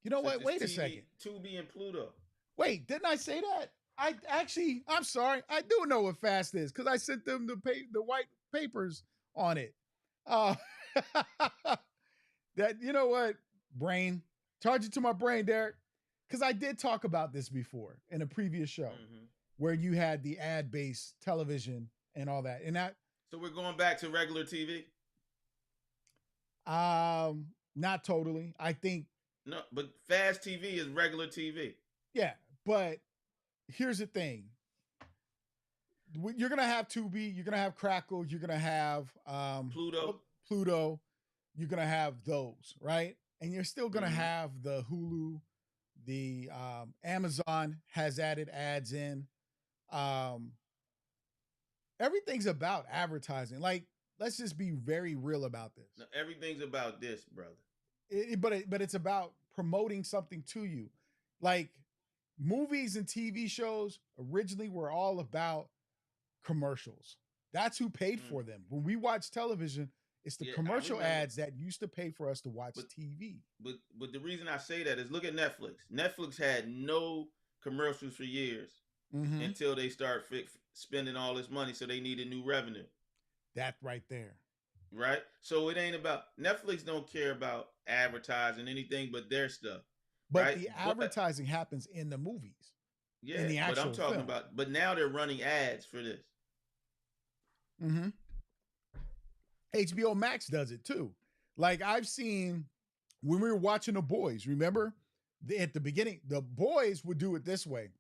S1: You know
S2: such
S1: what?
S2: as
S1: Wait a
S2: TV,
S1: second.
S2: Tubi, and Pluto.
S1: Wait, didn't I say that? I'm sorry. I do know what fast is because I sent them the white papers on it. Uh, that, you know what, brain, charge it to my brain, Derek, because I did talk about this before in a previous show where you had the ad-based television and all that, and that.
S2: So we're going back to regular TV.
S1: Not totally. I think
S2: No, but fast TV is regular TV.
S1: yeah, but here's the thing. You're gonna have Tubi, you're gonna have Crackle, you're gonna have Pluto, you're gonna have those, right? And you're still gonna have the Hulu, the Amazon has added ads in. Everything's about advertising. Like, let's just be very real about this.
S2: No, everything's about this, brother.
S1: But it's about promoting something to you. Like, movies and TV shows originally were all about commercials. That's who paid for them. When we watch television, it's the commercial ads that used to pay for us to watch TV.
S2: But the reason I say that is look at Netflix. Netflix had no commercials for years until they start spending all this money, so they needed new revenue.
S1: That right there.
S2: Right? So it ain't about, Netflix don't care about advertising anything but their stuff.
S1: But
S2: right?
S1: the advertising happens in the movies.
S2: Yeah,
S1: in the actual
S2: but I'm talking
S1: film.
S2: about, but now they're running ads for this.
S1: HBO Max does it too. Like, I've seen when we were watching The Boys, remember? At the beginning, The Boys would do it this way.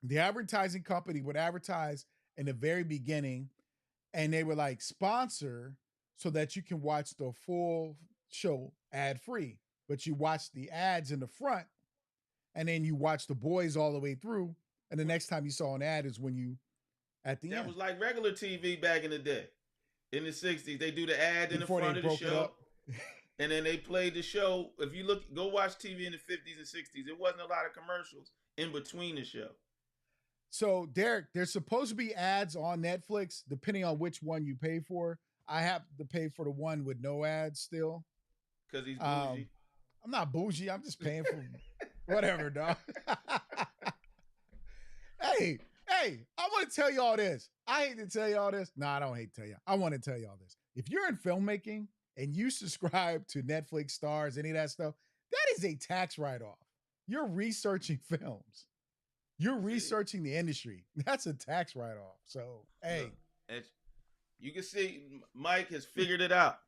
S1: The advertising company would advertise in the very beginning, and they would like sponsor so that you can watch the full show ad-free. But you watch the ads in the front, and then you watch The Boys all the way through. And the next time you saw an ad is when you, at the end.
S2: That was like regular TV back in the day. In the 60s, they do the ad in the front of the show. And then they played the show. If you go watch TV in the 50s and 60s, it wasn't a lot of commercials in between the show.
S1: So, Derek, there's supposed to be ads on Netflix, depending on which one you pay for. I have to pay for the one with no ads still.
S2: Because he's bougie.
S1: I'm not bougie. I'm just paying for whatever, dog. Hey, I want to tell you all this. I hate to tell you all this. No, I don't hate to tell you. I want to tell you all this. If you're in filmmaking and you subscribe to Netflix Stars, any of that stuff, that is a tax write-off. You're researching films. You're researching the industry. That's a tax write-off. So, hey.
S2: Look, you can see Mike has figured it out.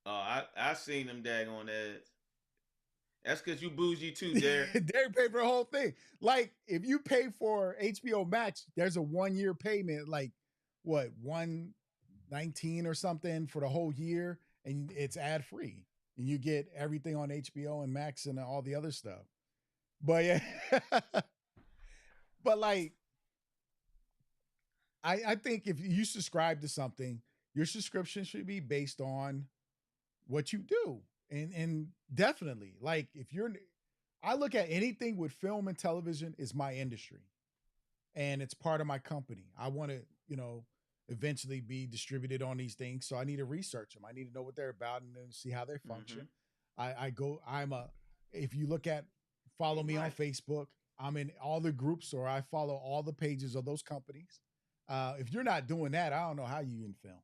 S2: Oh, I seen them daggone ads. That's because you bougie too, Derek.
S1: Derek paid for the whole thing. Like, if you pay for HBO Max, there's a 1-year payment, like, what, $119 or something for the whole year, and it's ad-free. And you get everything on HBO and Max and all the other stuff. But yeah. But like, I think if you subscribe to something, your subscription should be based on what you do. And definitely, like, I look at anything with film and television is my industry. And it's part of my company. I want to, eventually be distributed on these things. So I need to research them. I need to know what they're about and then see how they function. If you follow me on Facebook, I'm in all the groups, or I follow all the pages of those companies. If you're not doing that, I don't know how you can film.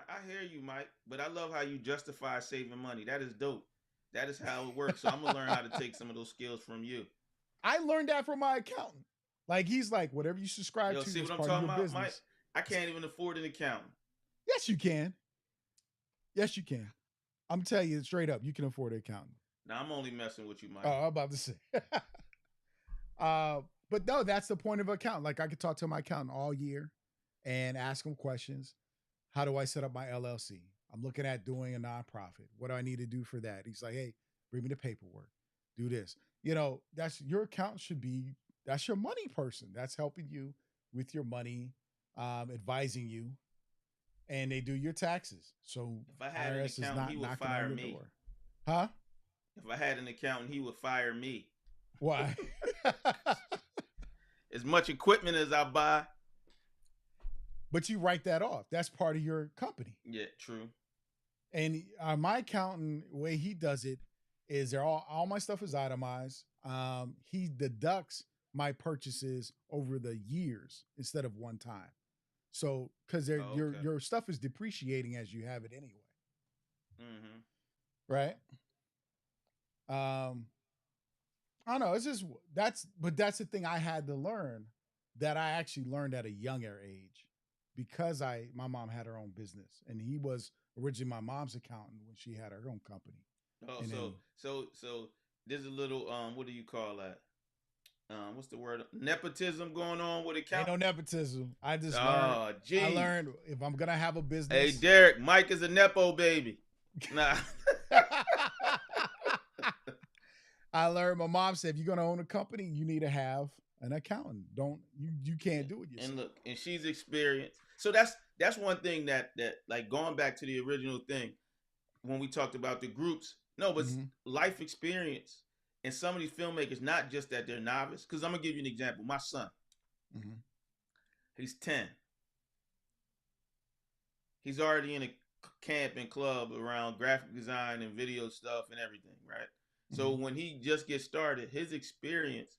S2: I hear you, Mike, but I love how you justify saving money. That is dope. That is how it works. So I'm going to learn how to take some of those skills from you.
S1: I learned that from my accountant. Like, he's like, whatever you subscribe to
S2: see
S1: is
S2: what
S1: part
S2: I'm
S1: of
S2: talking
S1: your
S2: about,
S1: business.
S2: Mike? I can't even afford an accountant.
S1: Yes, you can. Yes, you can. I'm telling you straight up, you can afford an accountant.
S2: Now, I'm only messing with you, Mike.
S1: Oh, I'm about to say. But no, that's the point of an accountant. Like, I could talk to my accountant all year and ask him questions. How do I set up my LLC? I'm looking at doing a nonprofit. What do I need to do for that? He's like, hey, bring me the paperwork. Do this. That's your accountant that's your money person. That's helping you with your money, advising you, and they do your taxes. So
S2: if I had an accountant, he would fire me.
S1: Door. Huh?
S2: If I had an accountant, he would fire me.
S1: Why?
S2: As much equipment as I buy.
S1: But you write that off. That's part of your company.
S2: Yeah, true.
S1: And my accountant, the way he does it is they're all my stuff is itemized. He deducts my purchases over the years instead of one time. So because
S2: Oh, okay.
S1: your stuff is depreciating as you have it anyway,
S2: Mm-hmm.
S1: right? Um, I don't know. It's just that's the thing I had to learn that I actually learned at a younger age because my mom had her own business and he was originally my mom's accountant when she had her own company.
S2: Oh,
S1: And then
S2: so there's a little what do you call that? What's the word? Nepotism going on with
S1: ain't no
S2: accountants.
S1: nepotism.
S2: Oh,
S1: I
S2: geez.
S1: learned if I'm gonna have a
S2: Hey,
S1: business.
S2: Derek, Mike is a nepo baby. Nah.
S1: I learned my mom said if you're gonna own a company, you need to have an accountant. Don't you can't do it
S2: And
S1: yourself.
S2: look, and she's experienced. So that's one thing that like going back to the original thing when we talked about the groups. No, but
S1: Mm-hmm.
S2: life experience and some of these filmmakers, not just that they're novice. Because I'm gonna give you an example. My son,
S1: Mm-hmm.
S2: he's 10. He's already in a camp and club around graphic design and video stuff and everything, right? So
S1: Mm-hmm.
S2: when he just gets started, his experience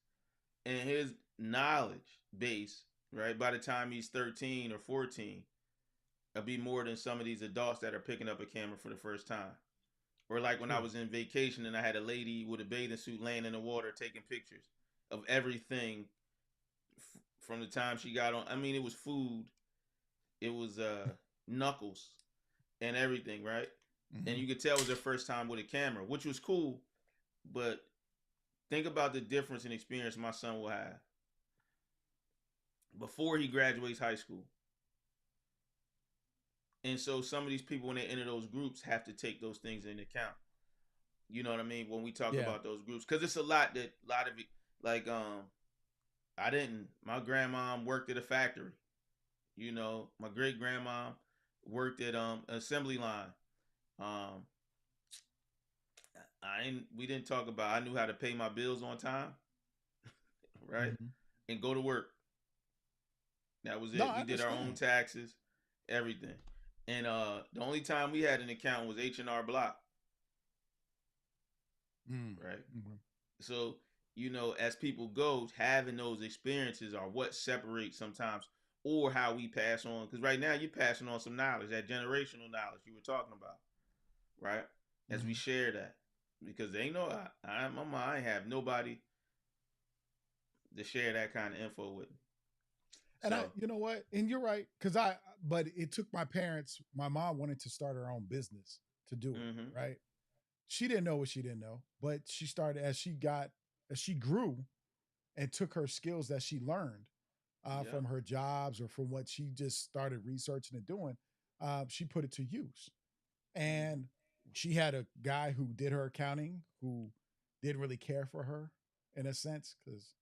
S2: and his knowledge base, right, by the time he's 13 or 14, will be more than some of these adults that are picking up a camera for the first time. Or like when I
S1: True.
S2: was in vacation and I had a lady with a bathing suit laying in the water taking pictures of everything from the time she got on. I mean, it was food, it was knuckles and everything, right? And
S1: Mm-hmm.
S2: you could tell it was her first time with a camera, which was cool. But think about the difference in experience my son will have before he graduates high school. And so some of these people, when they enter those groups, have to take those things into account. You know what I mean? When we talk
S1: Yeah.
S2: about those groups, because it's a lot of it, like I didn't. My grandma worked at a factory. You know, my great grandma worked at assembly line. Um, we didn't talk about. I knew how to pay my bills on time, right,
S1: Mm-hmm.
S2: and go to work. That was
S1: No,
S2: it.
S1: I
S2: We did our own
S1: understand.
S2: taxes, everything. And the only time we had an account was H&R Block, right?
S1: Mm-hmm.
S2: So, you know, as people go, having those experiences are what separates sometimes or how we pass on. Because right now you're passing on some knowledge, that generational knowledge you were talking about, right? As we
S1: Mm-hmm.
S2: share that. Because they ain't no, I ain't have nobody to share that kind of info with.
S1: And
S2: So,
S1: you know what? And you're right, but it took my parents. My mom wanted to start her own business to do
S2: mm-hmm.
S1: it, right? She didn't know what she didn't know, but she started as she grew and took her skills that she learned
S2: Yeah.
S1: from her jobs or from what she just started researching and doing. She put it to use,
S2: Mm-hmm.
S1: and she had a guy who did her accounting who didn't really care for her in a sense because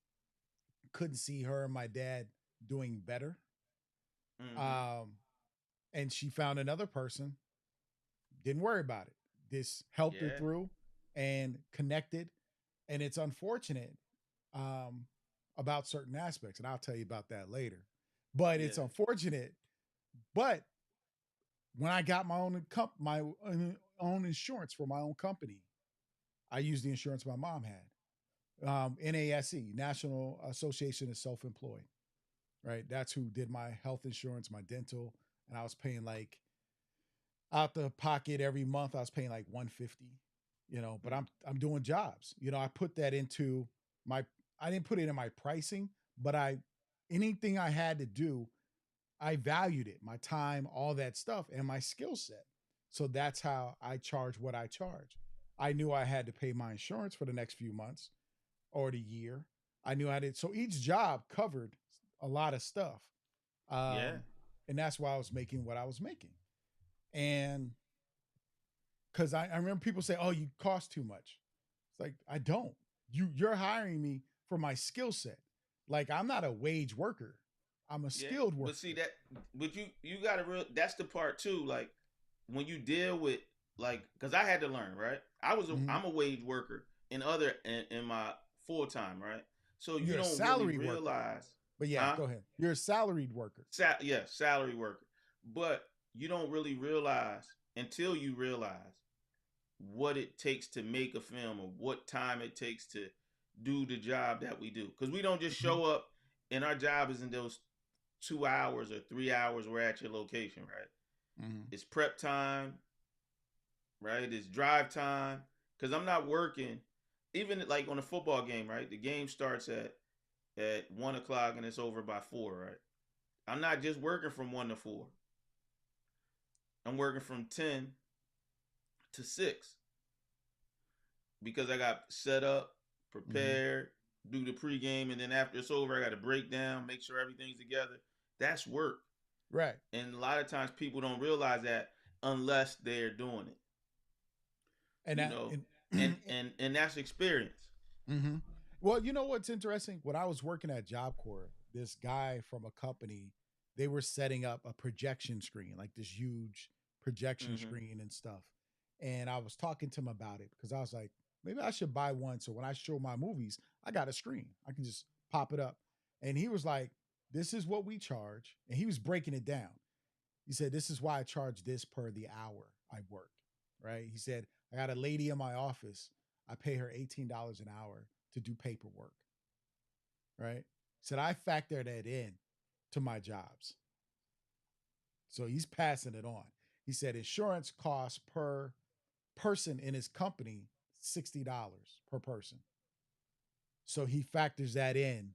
S1: couldn't see her and my dad doing better.
S2: Mm-hmm.
S1: Um, and she found another person, didn't worry about it. This helped her
S2: Yeah.
S1: through and connected. And it's unfortunate um, about certain aspects, and I'll tell you about that later. But it's
S2: Yeah.
S1: unfortunate. But when I got my own insurance for my own company, I used the insurance my mom had. NASE, National Association of Self-Employed. Right, that's who did my health insurance, my dental, and I was paying like out the pocket every month. I was paying like 150. But
S2: Mm.
S1: I'm doing jobs. I put that into my. I didn't put it in my pricing, but anything I had to do, I valued it, my time, all that stuff, and my skill set. So that's how I charge what I charge. I knew I had to pay my insurance for the next few months or the year. I knew I did. So each job covered a lot of stuff.
S2: Yeah.
S1: Um, and that's why I was making what I was making. And because I remember people say, "Oh, you cost too much." It's like I don't. You're hiring me for my skill set. Like I'm not a wage worker. I'm a
S2: Yeah,
S1: skilled
S2: but see
S1: worker.
S2: that, but you got to real. That's the part too. Like when you deal with like, because I had to learn, right?
S1: Mm-hmm.
S2: I'm a wage worker in my full time, right? So you
S1: You're a
S2: don't really
S1: salary worker.
S2: realize,
S1: But yeah,
S2: huh?
S1: go ahead. You're a salaried worker.
S2: Yeah, salary worker, but you don't really realize. until you realize what it takes to make a film or what time it takes to do the job that we do. Because we don't just
S1: Mhm.
S2: show up and our job is in those 2 hours or 3 hours we're at your location, right?
S1: Mhm.
S2: It's prep time, right? It's drive time. Because I'm not working, even like on a football game, right? The game starts at 1 o'clock and it's over by 4, right? I'm not just working from 1 to 4. I'm working from 10 to 6 because I got set up,
S1: Mhm.
S2: prepared, do the pregame, and then after it's over, I got to break down, make sure everything's together. That's work.
S1: Right.
S2: And a lot of times people don't realize that unless they're doing it,
S1: And
S2: you
S1: that
S2: know, and
S1: and
S2: and and that's experience.
S1: hmm Well, you know what's interesting? When I was working at Job Corps, this guy from a company, they were setting up a projection screen, like this huge projection
S2: Mm-hmm.
S1: screen and stuff. And I was talking to him about it because I was like, maybe I should buy one. So when I show my movies, I got a screen. I can just pop it up. And he was like, this is what we charge. And he was breaking it down. He said, this is why I charge this per the hour I work. Right. He said, I got a lady in my office. I pay her $18 an hour to do paperwork. Right. He said, I factor that in to my jobs. So he's passing it on. He said, insurance costs per person in his company $60 per person. So he factors that in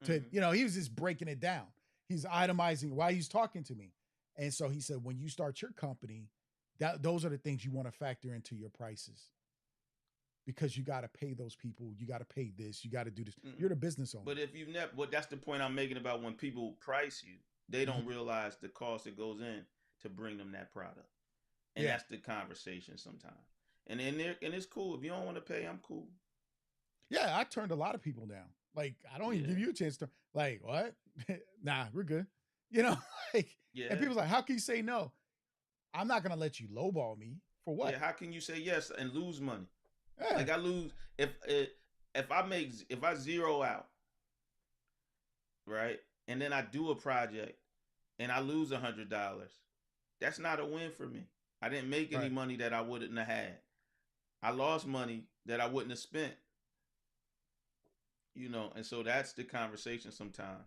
S1: to,
S2: Mm-hmm.
S1: he was just breaking it down. He's itemizing while he's talking to me. And so he said, when you start your company, that those are the things you want to factor into your prices because you got to pay those people. You got to pay this. You got to do this.
S2: Mm-hmm.
S1: You're the business owner.
S2: But if you've never, but that's the point I'm making about when people price you, they don't
S1: Mhm.
S2: realize the cost that goes in to bring them that product, and
S1: Yeah.
S2: that's the conversation sometimes. And in there, and it's cool if you don't want to pay. I'm cool.
S1: Yeah. I turned a lot of people down. Like, I don't even
S2: Yeah,
S1: give you a chance to, like, what? Nah, we're good. You know, like, and
S2: yeah,
S1: people's like, how can you say no? I'm not going to let you lowball me for
S2: yeah.
S1: what?
S2: How can you say yes and lose money?
S1: Yeah.
S2: Like I lose if I zero out, right, and then I do a project and I lose $100. That's not a win for me. I didn't make any
S1: Right.
S2: money that I wouldn't have had. I lost money that I wouldn't have spent. And so that's the conversation sometimes.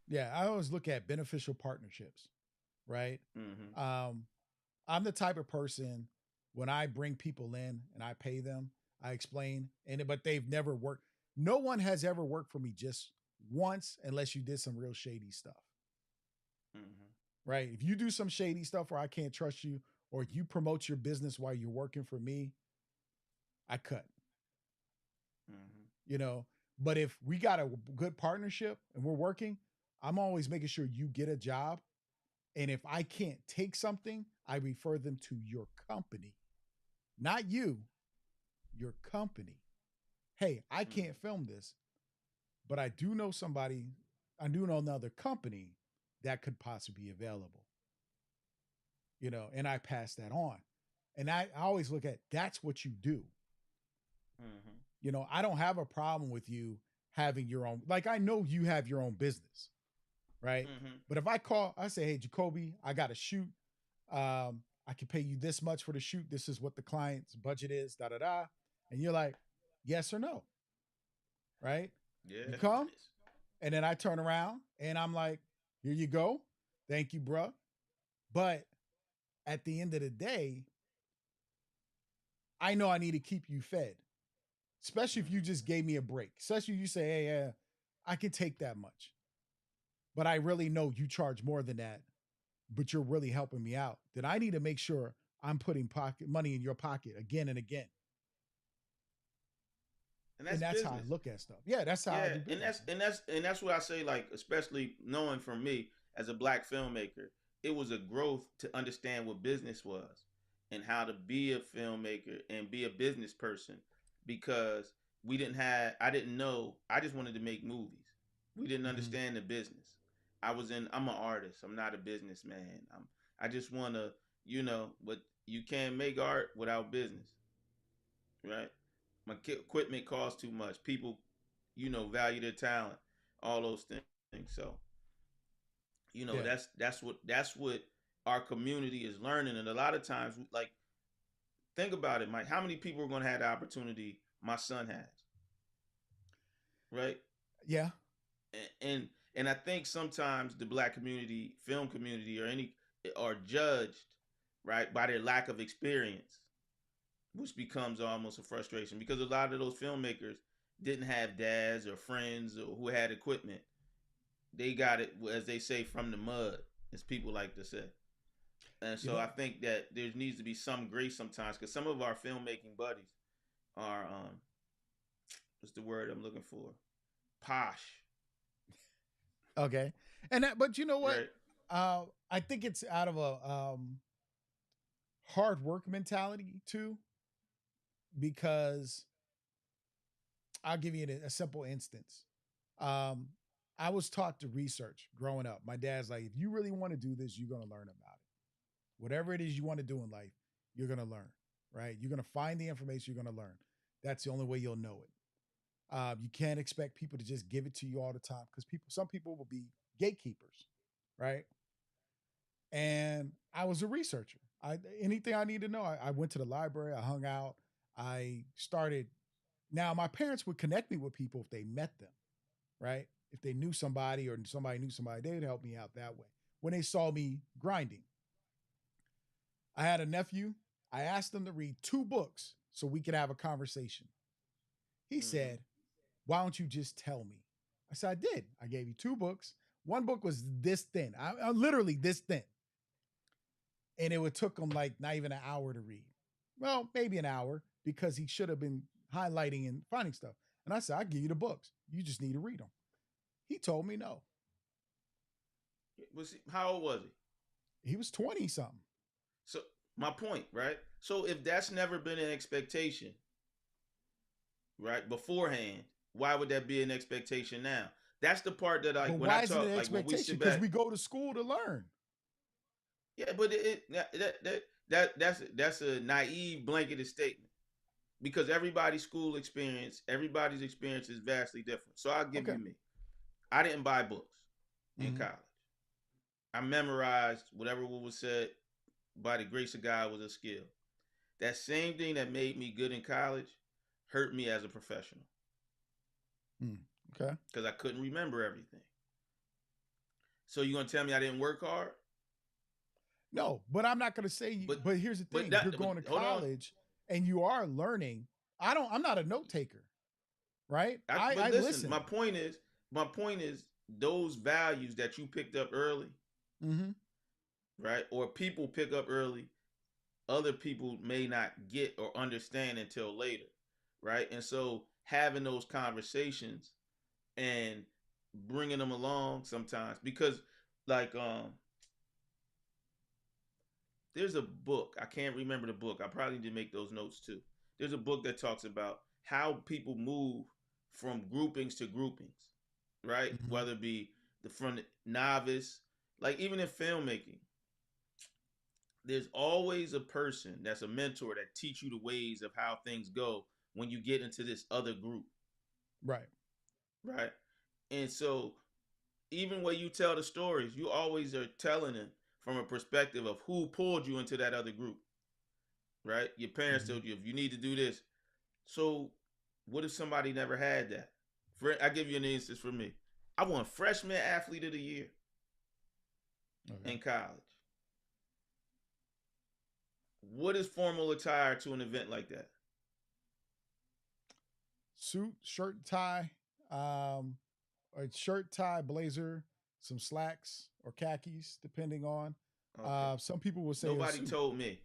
S1: Yeah. I always look at beneficial partnerships, right?
S2: Mm-hmm.
S1: Um, I'm the type of person when I bring people in and I pay them, I explain, but they've never worked. No one has ever worked for me just once unless you did some real shady stuff,
S2: Mm-hmm.
S1: right? If you do some shady stuff where I can't trust you or you promote your business while you're working for me, I cut,
S2: Mm-hmm.
S1: you know. But if we got a good partnership and we're working, I'm always making sure you get a job. And if I can't take something, I refer them to your company, not you, your company. Hey, I
S2: Mm-hmm.
S1: can't film this, but I do know somebody, I do know another company that could possibly be available, and I pass that on. And I always look at that's what you do.
S2: Mm-hmm.
S1: I don't have a problem with you having your own, like, I know you have your own business, right?
S2: Mm-hmm.
S1: But if I call, I say, hey, Jacoby, I got to shoot. I can pay you this much for the shoot. This is what the client's budget is, da da da. And you're like, yes or no, right? You
S2: Yeah.
S1: come, and then I turn around and I'm like, here you go. Thank you, bruh. But at the end of the day, I know I need to keep you fed, especially if you
S2: Mm-hmm.
S1: just gave me a break. Especially if you say, hey, yeah, I can take that much. But I really know you charge more than that, but you're really helping me out. Then I need to make sure I'm putting pocket money in your pocket again and again.
S2: And
S1: And
S2: that's
S1: that's how I
S2: business.
S1: look at stuff. Yeah, that's how I
S2: Yeah,
S1: do
S2: and
S1: business.
S2: that's what I say. Like, especially knowing from me as a black filmmaker, it was a growth to understand what business was and how to be a filmmaker and be a business person because I didn't know. I just wanted to make movies. We didn't
S1: Mm-hmm.
S2: understand the business. I'm an artist. I'm not a businessman. I just want to, but you can't make art without business, right? My equipment costs too much. People, value their talent, all those things. So,
S1: Yeah.
S2: that's what our community is learning. And a lot of times, like, think about it, Mike. How many people are going to have the opportunity my son has, right?
S1: Yeah.
S2: And I think sometimes the black community, film community, or any are judged right by their lack of experience, which becomes almost a frustration because a lot of those filmmakers didn't have dads or friends or who had equipment. They got it, as they say, from the mud, as people like to say. And
S1: You
S2: so I
S1: know,
S2: think that there needs to be some grace sometimes because some of our filmmaking buddies are what's the word I'm looking for? Posh,
S1: okay. And that, but you know what?
S2: right?
S1: I think it's out of a hard work mentality too, because I'll give you a simple instance. Um, I was taught to research growing up. My dad's like, if you really want to do this, you're going to learn about it. Whatever it is you want to do in life, you're going to learn, right? You're going to find the information, you're going to learn. That's the only way you'll know it. You can't expect people to just give it to you all the time because some people will be gatekeepers, right? And I was a researcher. Anything I need to know, I went to the library, I hung out, I started. Now, my parents would connect me with people if they met them, right? If they knew somebody or somebody knew somebody, they would help me out that way. When they saw me grinding, I had a nephew. I asked him to read 2 books so we could have a conversation. He
S2: Mm-hmm.
S1: said, why don't you just tell me? I said, I did. I gave you 2 books. One book was this thin. I'm literally this thin. And it would took him like not even an hour to read. Well, maybe an hour because he should have been highlighting and finding stuff. And I said, I'll give you the books. You just need to read them. He told me no.
S2: How old was he?
S1: He was 20 something.
S2: So my point, right? So if that's never been an expectation, right, beforehand, why would that be an expectation now? That's the part that
S1: But
S2: like when I
S1: why is it
S2: talk,
S1: an
S2: like when we
S1: expectation?
S2: sit
S1: Because
S2: back,
S1: we go to school to learn.
S2: yeah, but that's a naive blanketed statement because everybody's school experience, everybody's experience is vastly different. So I'll give
S1: Okay.
S2: you me. I didn't buy books in
S1: Mm-hmm.
S2: college. I memorized whatever was said by the grace of God was a skill. That same thing that made me good in college hurt me as a professional
S1: Mm. Okay.
S2: because I couldn't remember everything. So you gonna tell me I didn't work hard?
S1: No, but I'm not going to say,
S2: But
S1: but here's the
S2: but
S1: thing. You're
S2: that but
S1: going to
S2: hold on.
S1: college and you are learning. I'm not a note taker, right?
S2: But
S1: I
S2: listen,
S1: listen.
S2: my point is those values that you picked up early,
S1: Mm-hmm.
S2: right? Or people pick up early, other people may not get or understand until later, right? And so having those conversations and bringing them along sometimes because like there's a book. I can't remember the book. I probably need to make those notes too. There's a book that talks about how people move from groupings to groupings, right?
S1: Mm-hmm.
S2: Whether it be the front novice, like even in filmmaking, there's always a person that's a mentor that teach you the ways of how things go when you get into this other group,
S1: Right.
S2: right? And so even when you tell the stories, you always are telling it from a perspective of who pulled you into that other group, right? Your parents
S1: Mm-hmm.
S2: told you if you need to do this. So what if somebody never had that? I give you an instance for me. I won freshman athlete of the year
S1: Okay.
S2: in college. What is formal attire to an event like that?
S1: Suit, shirt, tie, um, a shirt, tie, blazer, some slacks or khakis, depending on.
S2: Okay.
S1: Some people will say a
S2: Nobody
S1: suit.
S2: told me.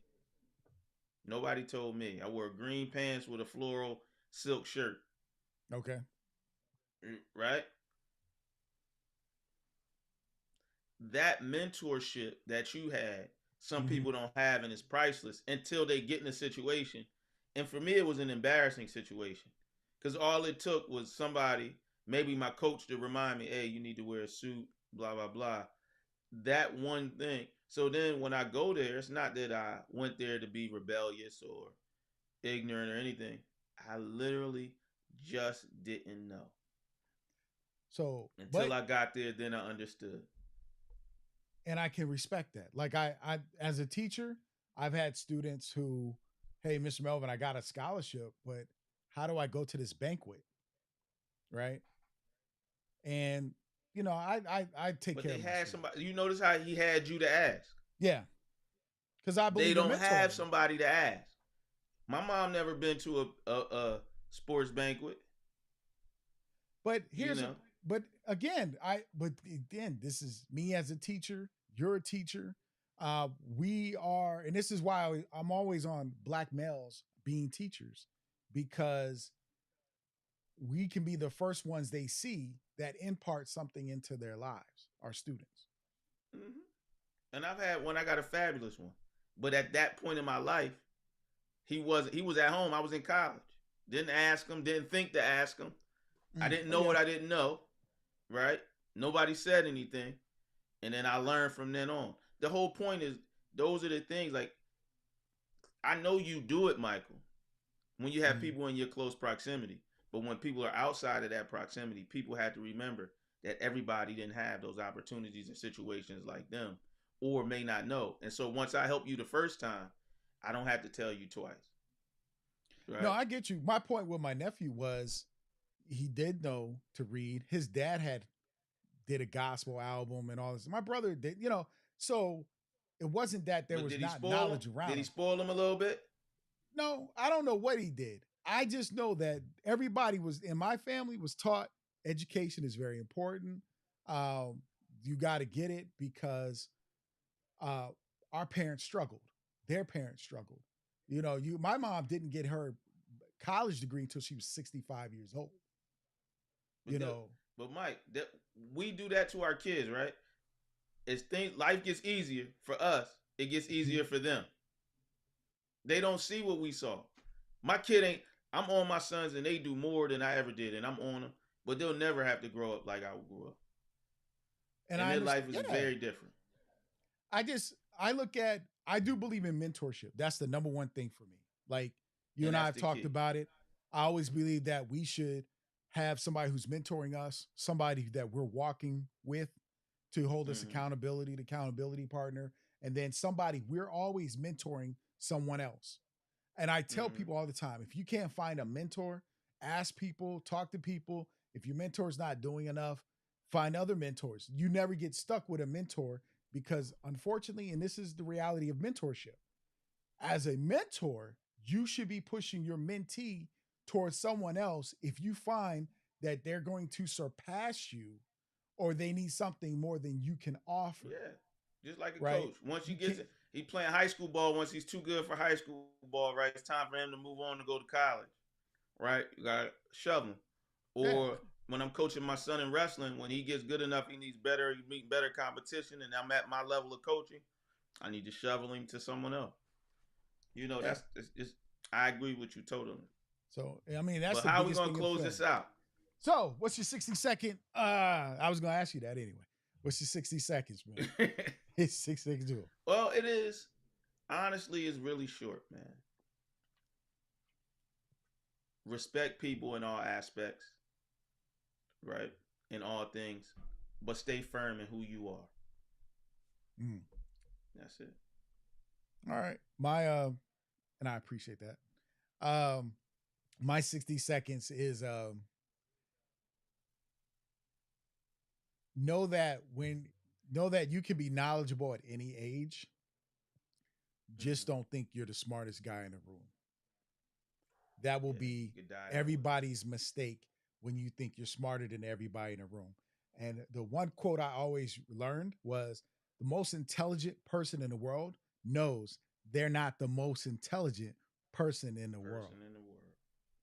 S2: Nobody told me. I wore green pants with a floral silk shirt,
S1: Okay.
S2: right? That mentorship that you had, some
S1: Mm-hmm.
S2: people don't have and it's priceless until they get in a situation. And for me, it was an embarrassing situation because all it took was somebody, maybe my coach, to remind me, hey, you need to wear a suit, blah, blah, blah. That one thing. So then when I go there, it's not that I went there to be rebellious or ignorant or anything. I literally just didn't know.
S1: So,
S2: Until
S1: but
S2: I got there, then I understood.
S1: and I can respect that. Like I as a teacher, I've had students who, hey, Mr. Melvin, I got a scholarship, but how do I go to this banquet? Right. And I take
S2: But
S1: care
S2: they
S1: of my
S2: had
S1: students.
S2: somebody. You notice how he had you to ask.
S1: Yeah. Because I
S2: They
S1: believe in
S2: don't have
S1: mentoring.
S2: somebody to ask. My mom never been to a sports banquet.
S1: But
S2: You
S1: here's a
S2: know.
S1: but again, this is me as a teacher, you're a teacher. We are, and this is why I'm always on black males being teachers, because we can be the first ones they see that impart something into their lives, our students.
S2: Hmm. And I've had one. I got a fabulous one. But at that point in my life, he wasn't. He was at home. I was in college. Didn't ask him. Didn't think to ask him. I didn't
S1: Oh
S2: know
S1: yeah.
S2: what I didn't know. Right. Nobody said anything, and then I learned from then on. The whole point is those are the things. Like I know you do it, Michael, when you have
S1: Mhm.
S2: people in your close proximity. But when people are outside of that proximity, people have to remember that everybody didn't have those opportunities and situations like them, or may not know. And so once I help you the first time, I don't have to tell you twice.
S1: No,
S2: Right?
S1: I get you. My point with my nephew was he did know to read. His dad had did a gospel album and all this. My brother did, so it wasn't that there
S2: But
S1: was
S2: did he
S1: not
S2: spoil him?
S1: knowledge around
S2: Did he
S1: him.
S2: spoil him a little bit?
S1: No, I don't know what he did. I just know that everybody was in my family was taught education is very important. Um, you got to get it because uh, our parents struggled. Their parents struggled. My mom didn't get her college degree until she was 65 years old.
S2: But
S1: You know,
S2: but Mike, we do that to our kids, right? As things life gets easier for us, it gets
S1: Mhm.
S2: easier for them. They don't see what we saw. My kid ain't. I'm on my sons, and they do more than I ever did, and I'm on them. But they'll never have to grow up like I grew up,
S1: And
S2: and
S1: I
S2: their
S1: understand.
S2: life is
S1: Yeah,
S2: very different.
S1: I do believe in mentorship. That's the number one thing for me. Like you
S2: And
S1: and I
S2: that's
S1: have
S2: the
S1: talked
S2: key.
S1: about it. I always believe that we should have somebody who's mentoring us, somebody that we're walking with to hold us
S2: Mm-hmm.
S1: accountability, the accountability partner, and then somebody we're always mentoring someone else. And I tell
S2: Mm-hmm.
S1: people all the time, if you can't find a mentor, ask people, talk to people. If your mentor's not doing enough, find other mentors. You never get stuck with a mentor because, unfortunately, and this is the reality of mentorship, as a mentor, you should be pushing your mentee towards someone else if you find that they're going to surpass you or they need something more than you can offer,
S2: Yeah, just like a
S1: right?
S2: coach. Once he
S1: You
S2: gets
S1: can't,
S2: it, he playing high school ball. Once he's too good for high school ball, right? It's time for him to move on to go to college, right? You got to shove him.
S1: yeah.
S2: Or when I'm coaching my son in wrestling, when he gets good enough, he needs better, he meet better competition, and I'm at my level of coaching, I need to shovel him to someone else.
S1: Yeah.
S2: That's it's I agree with you totally.
S1: So, I mean, that's
S2: But
S1: the
S2: how are we
S1: biggest
S2: gonna
S1: thing in
S2: close
S1: film.
S2: this out?
S1: So, what's your 60-second? I was going to ask you that anyway. What's your 60 seconds, man? It's 6 seconds. Do it.
S2: Well, it is honestly is really short, man. Respect people in all aspects, right? In all things, but stay firm in who you are.
S1: Mm.
S2: That's it.
S1: All right. And I appreciate that. Um, my 60 seconds is know that when know that you can be knowledgeable at any age.
S2: Mm-hmm.
S1: Just don't think you're the smartest guy in the room. That will
S2: Yeah,
S1: be
S2: you could die that way.
S1: everybody's mistake when you think you're smarter than everybody in the room. And the one quote I always learned was the most intelligent person in the world knows they're not the most intelligent person in the world.
S2: Person in the world.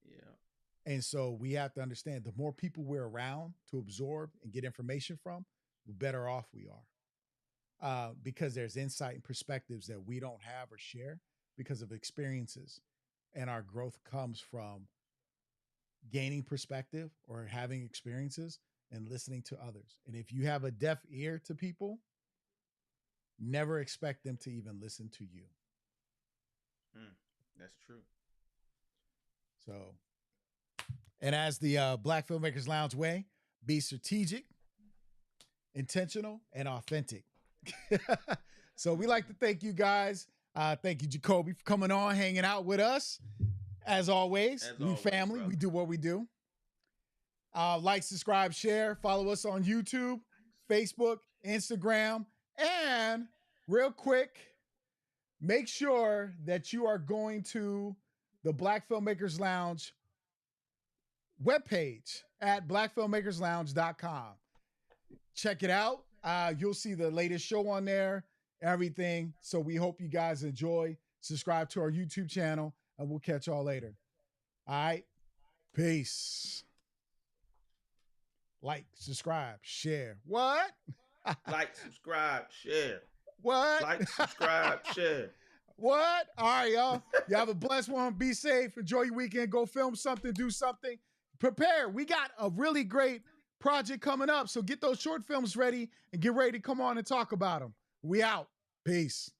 S2: Yeah.
S1: And so we have to understand the more people we're around to absorb and get information from, the better off we are. Because there's insight and perspectives that we don't have or share because of experiences. And our growth comes from gaining perspective or having experiences and listening to others. And if you have a deaf ear to people, never expect them to even listen to you.
S2: Mm, that's true.
S1: So, and as the Black Filmmakers Lounge way, be strategic, intentional, and authentic. So we like to thank you guys. Thank you, Jacoby, for coming on, hanging out with us. As always, we family. Brother. We do what we do. Like, subscribe, share, follow us on YouTube, Facebook, Instagram, and real quick, make sure that you are going to the Black Filmmakers Lounge webpage at blackfilmmakerslounge.com. Check it out. You'll see the latest show on there, everything. So we hope you guys enjoy. Subscribe to our YouTube channel, and we'll catch y'all later. All right. Peace. Like, subscribe, share. What?
S2: Like, subscribe, share.
S1: What?
S2: Like, subscribe, share.
S1: What? All right, y'all. You have a blessed one. Be safe. Enjoy your weekend. Go film something. Do something. Prepare. We got a really great project coming up. So get those short films ready and get ready to come on and talk about them. We out. Peace.